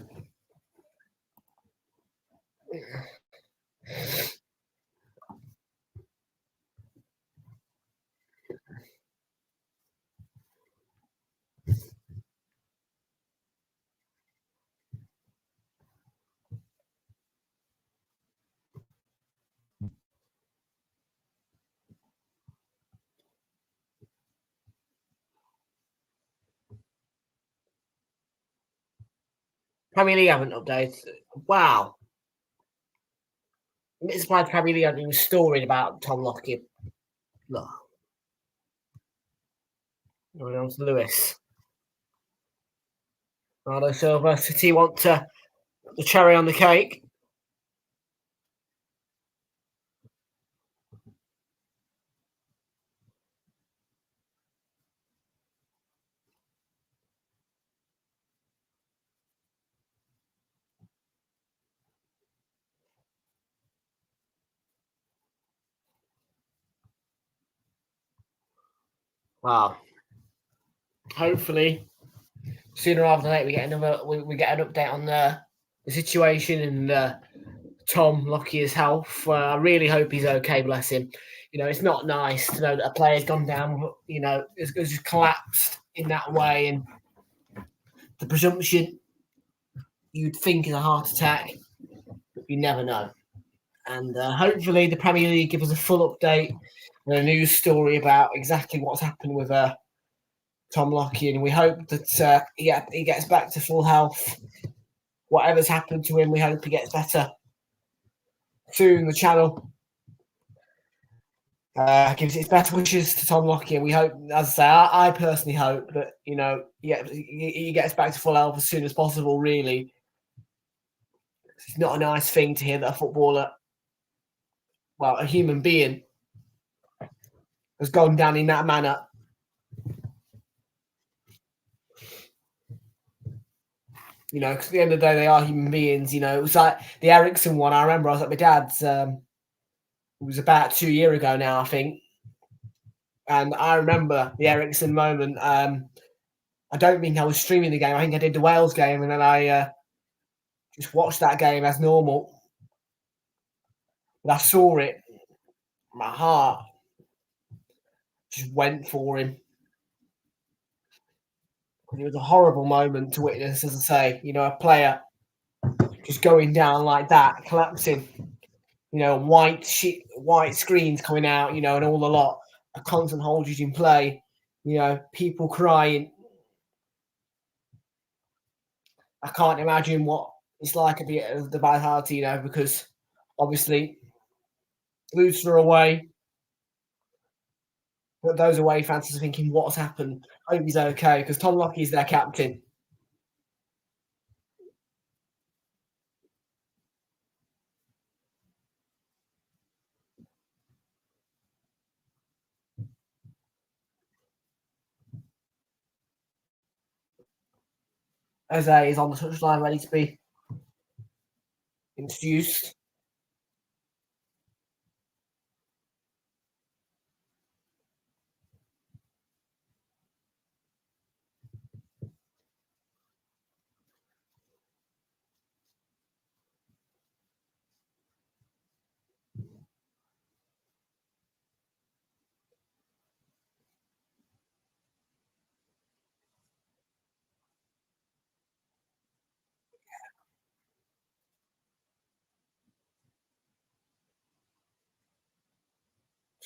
Premier League haven't updated. Wow. I'm surprised Premier League haven't even story about Tom Lockyer. Look. Going on to Lewis. Ronaldo Silva. City want to put the cherry on the cake. Wow. Hopefully, sooner rather than later, we get an update on the situation and Tom Lockyer's health. I really hope he's okay. Bless him. You know, it's not nice to know that a player's gone down. You know, it's just collapsed in that way, and the presumption you'd think is a heart attack, but you never know. And hopefully, the Premier League give us a full update and a news story about exactly what's happened with Tom Lockyer, and we hope that he gets back to full health. Whatever's happened to him, we hope he gets better soon. The channel gives its best wishes to Tom Lockyer. We hope, as I say, I personally hope that he gets back to full health as soon as possible. Really, it's not a nice thing to hear that a footballer, well, a human being, has gone down in that manner. You know, because at the end of the day, they are human beings. You know, it was like the Ericsson one. I remember I was at my dad's. It was about 2 years ago now, I think. And I remember the Ericsson moment. I don't think I was streaming the game. I think I did the Wales game, and then I just watched that game as normal. But I saw it. My heart just went for him. It was a horrible moment to witness, as I say. You know, a player just going down like that, collapsing. You know, white screens coming out. You know, and all the lot. A constant holdage in play. You know, people crying. I can't imagine what it's like a bit of the bad you know, because obviously Luton are away. But those away fans are thinking, what's happened? I hope he's okay, because Tom Lockyer is their captain. Jose is on the touchline ready to be introduced.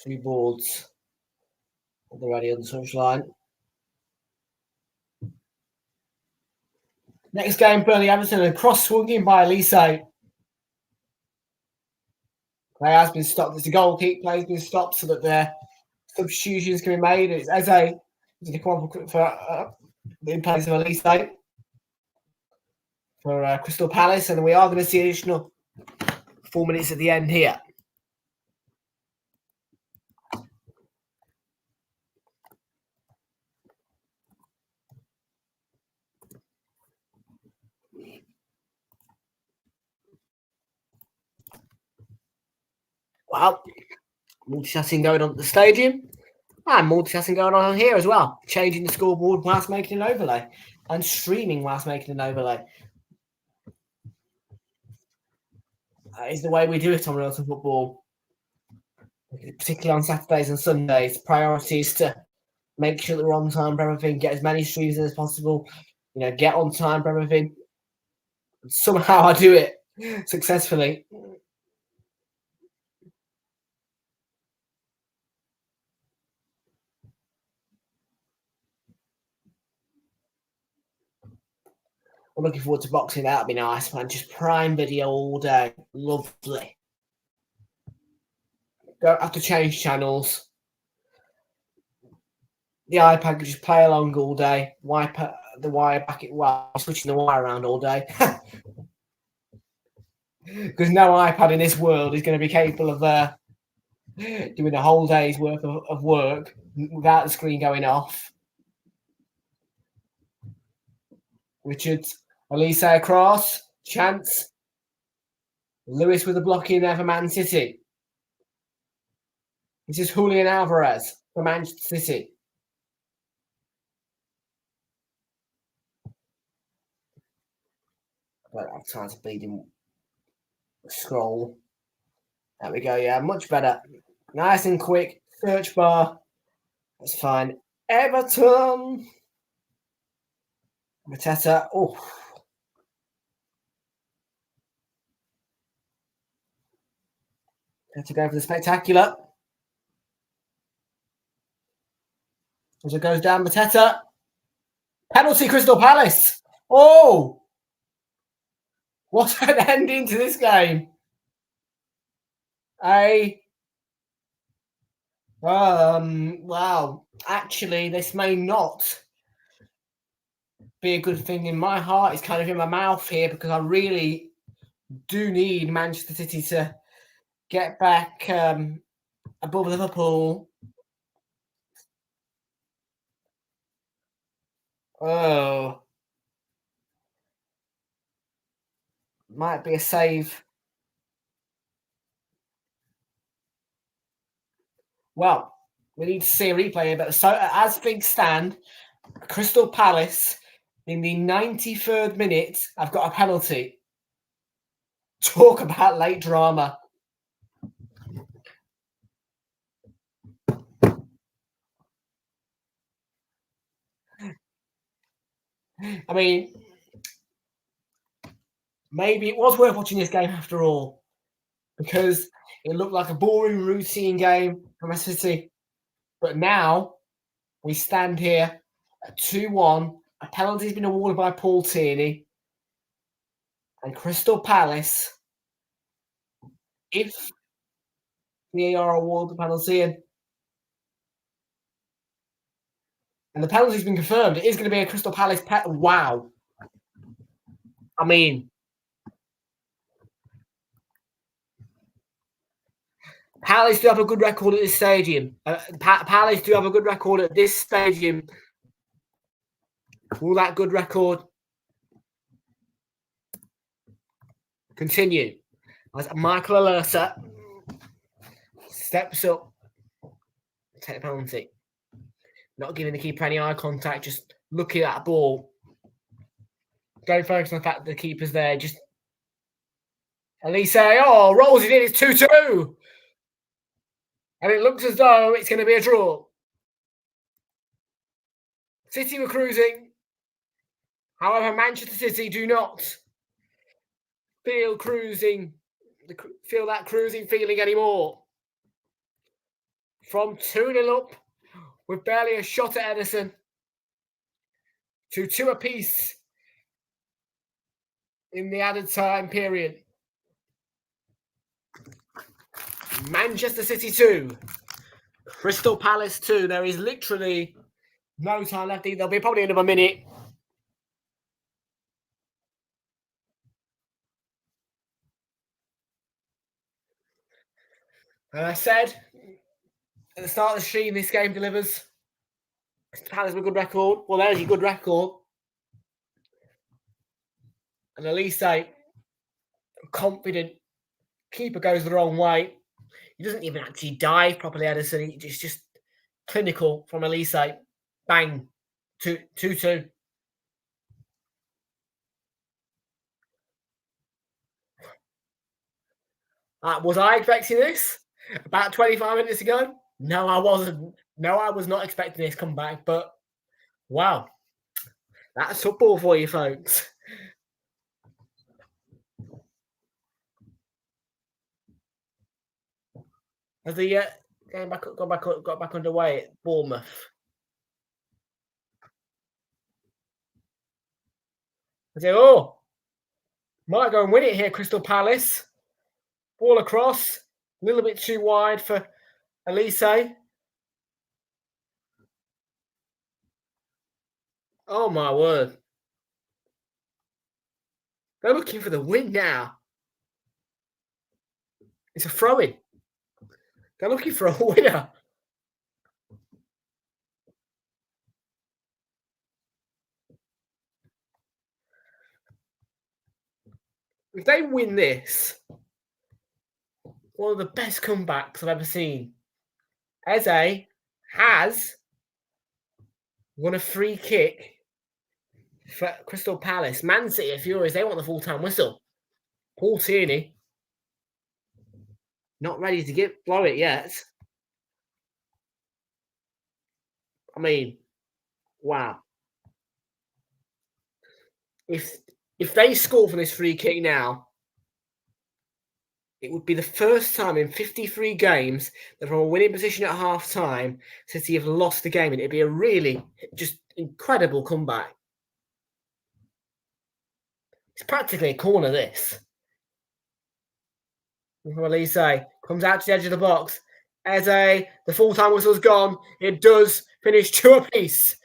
2 boards already on the touchline. Next game, Burnley Everton, and cross swung in by Elise. Play has been stopped. There's a goal kick. Play has been stopped so that the substitutions can be made. It's Eze going to come on for in place of Elise for Crystal Palace, and we are going to see additional 4 minutes at the end here. Well, multitasking going on at the stadium, and multitasking going on here as well. Changing the scoreboard whilst making an overlay, and streaming whilst making an overlay. That is the way we do it on Realltom Football. Particularly on Saturdays and Sundays, priority is to make sure that we're on time for everything, get as many streams as possible, get on time for everything. Somehow I do it successfully. I'm looking forward to boxing. That'd be nice, man. Just Prime Video all day. Lovely. Don't have to change channels. The iPad could just play along all day. Wipe the wire back while switching the wire around all day. Because no iPad in this world is going to be capable of doing a whole day's worth of work without the screen going off. Richards, Elise across, chance. Lewis with a block in there for Man City. This is Julian Alvarez for Manchester City. I don't have time to bleed him. Scroll. There we go. Yeah, much better. Nice and quick. Search bar. That's fine. Everton. Mateta. Oh. Have to go for the spectacular. As it goes down, Mateta. Penalty, Crystal Palace. Oh. What an ending to this game. Wow. Actually, this may not be a good thing. In my heart, it's kind of in my mouth here because I really do need Manchester City to get back above Liverpool. Oh. Might be a save. Well, we need to see a replay here, but so as things stand, Crystal Palace in the 93rd minute, I've got a penalty. Talk about late drama. I mean, maybe it was worth watching this game after all, because it looked like a boring, routine game from a City. But now we stand here at 2-1. A penalty's been awarded by Paul Tierney. And Crystal Palace, if VAR award the penalty, and the penalty's been confirmed, it is going to be a Crystal Palace wow. I mean, Palace do have a good record at this stadium. Palace do have a good record at this stadium. Will that good record continue? As Michael Alerta steps up, take the penalty. Not giving the keeper any eye contact, just looking at the ball. Don't focus on the fact that the keeper's there. Just Elise, rolls it in. It's 2-2. And it looks as though it's going to be a draw. City were cruising. However, Manchester City do not feel that cruising feeling anymore. from 2-0 up with barely a shot at Edison to 2 apiece in the added time period. Manchester City 2, Crystal Palace 2. There is literally no time left. There'll be probably another minute. And I said at the start of the stream, this game delivers. Crystal Palace with a good record. Well, there's your good record. And Elise, confident. Keeper goes the wrong way. He doesn't even actually dive properly, Edison. It's just clinical from Elise. Bang. 2-2. Was I expecting this about 25 minutes ago? No, I wasn't. No, I was not expecting this comeback. But, wow. That's football for you, folks. As the game got back underway at Bournemouth. I say, might go and win it here, Crystal Palace. Ball across, a little bit too wide for Elise. Oh my word. They're looking for the win now. It's a throw-in. They're looking for a winner. If they win this, one of the best comebacks I've ever seen. Eze has won a free kick for Crystal Palace. Man City are furious. They want the full-time whistle. Paul Tierney not ready to blow it yet. I mean, wow. If they score for this free kick now, it would be the first time in 53 games that from a winning position at half-time, City have lost the game, and it'd be a really just incredible comeback. It's practically a corner, this. Elise comes out to the edge of the box. Eze, the full-time whistle's gone. It does finish 2 apiece.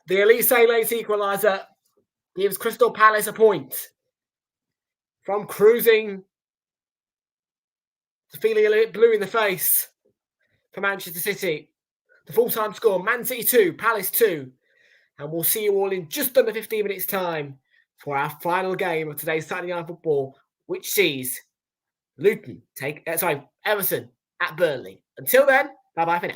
The Elise late equaliser gives Crystal Palace a point. From cruising to feeling a little bit blue in the face for Manchester City. The full-time score, Man City 2, Palace 2. And we'll see you all in just under 15 minutes' time for our final game of today's Saturday Night Football, which sees Everton at Burnley. Until then, bye-bye for now.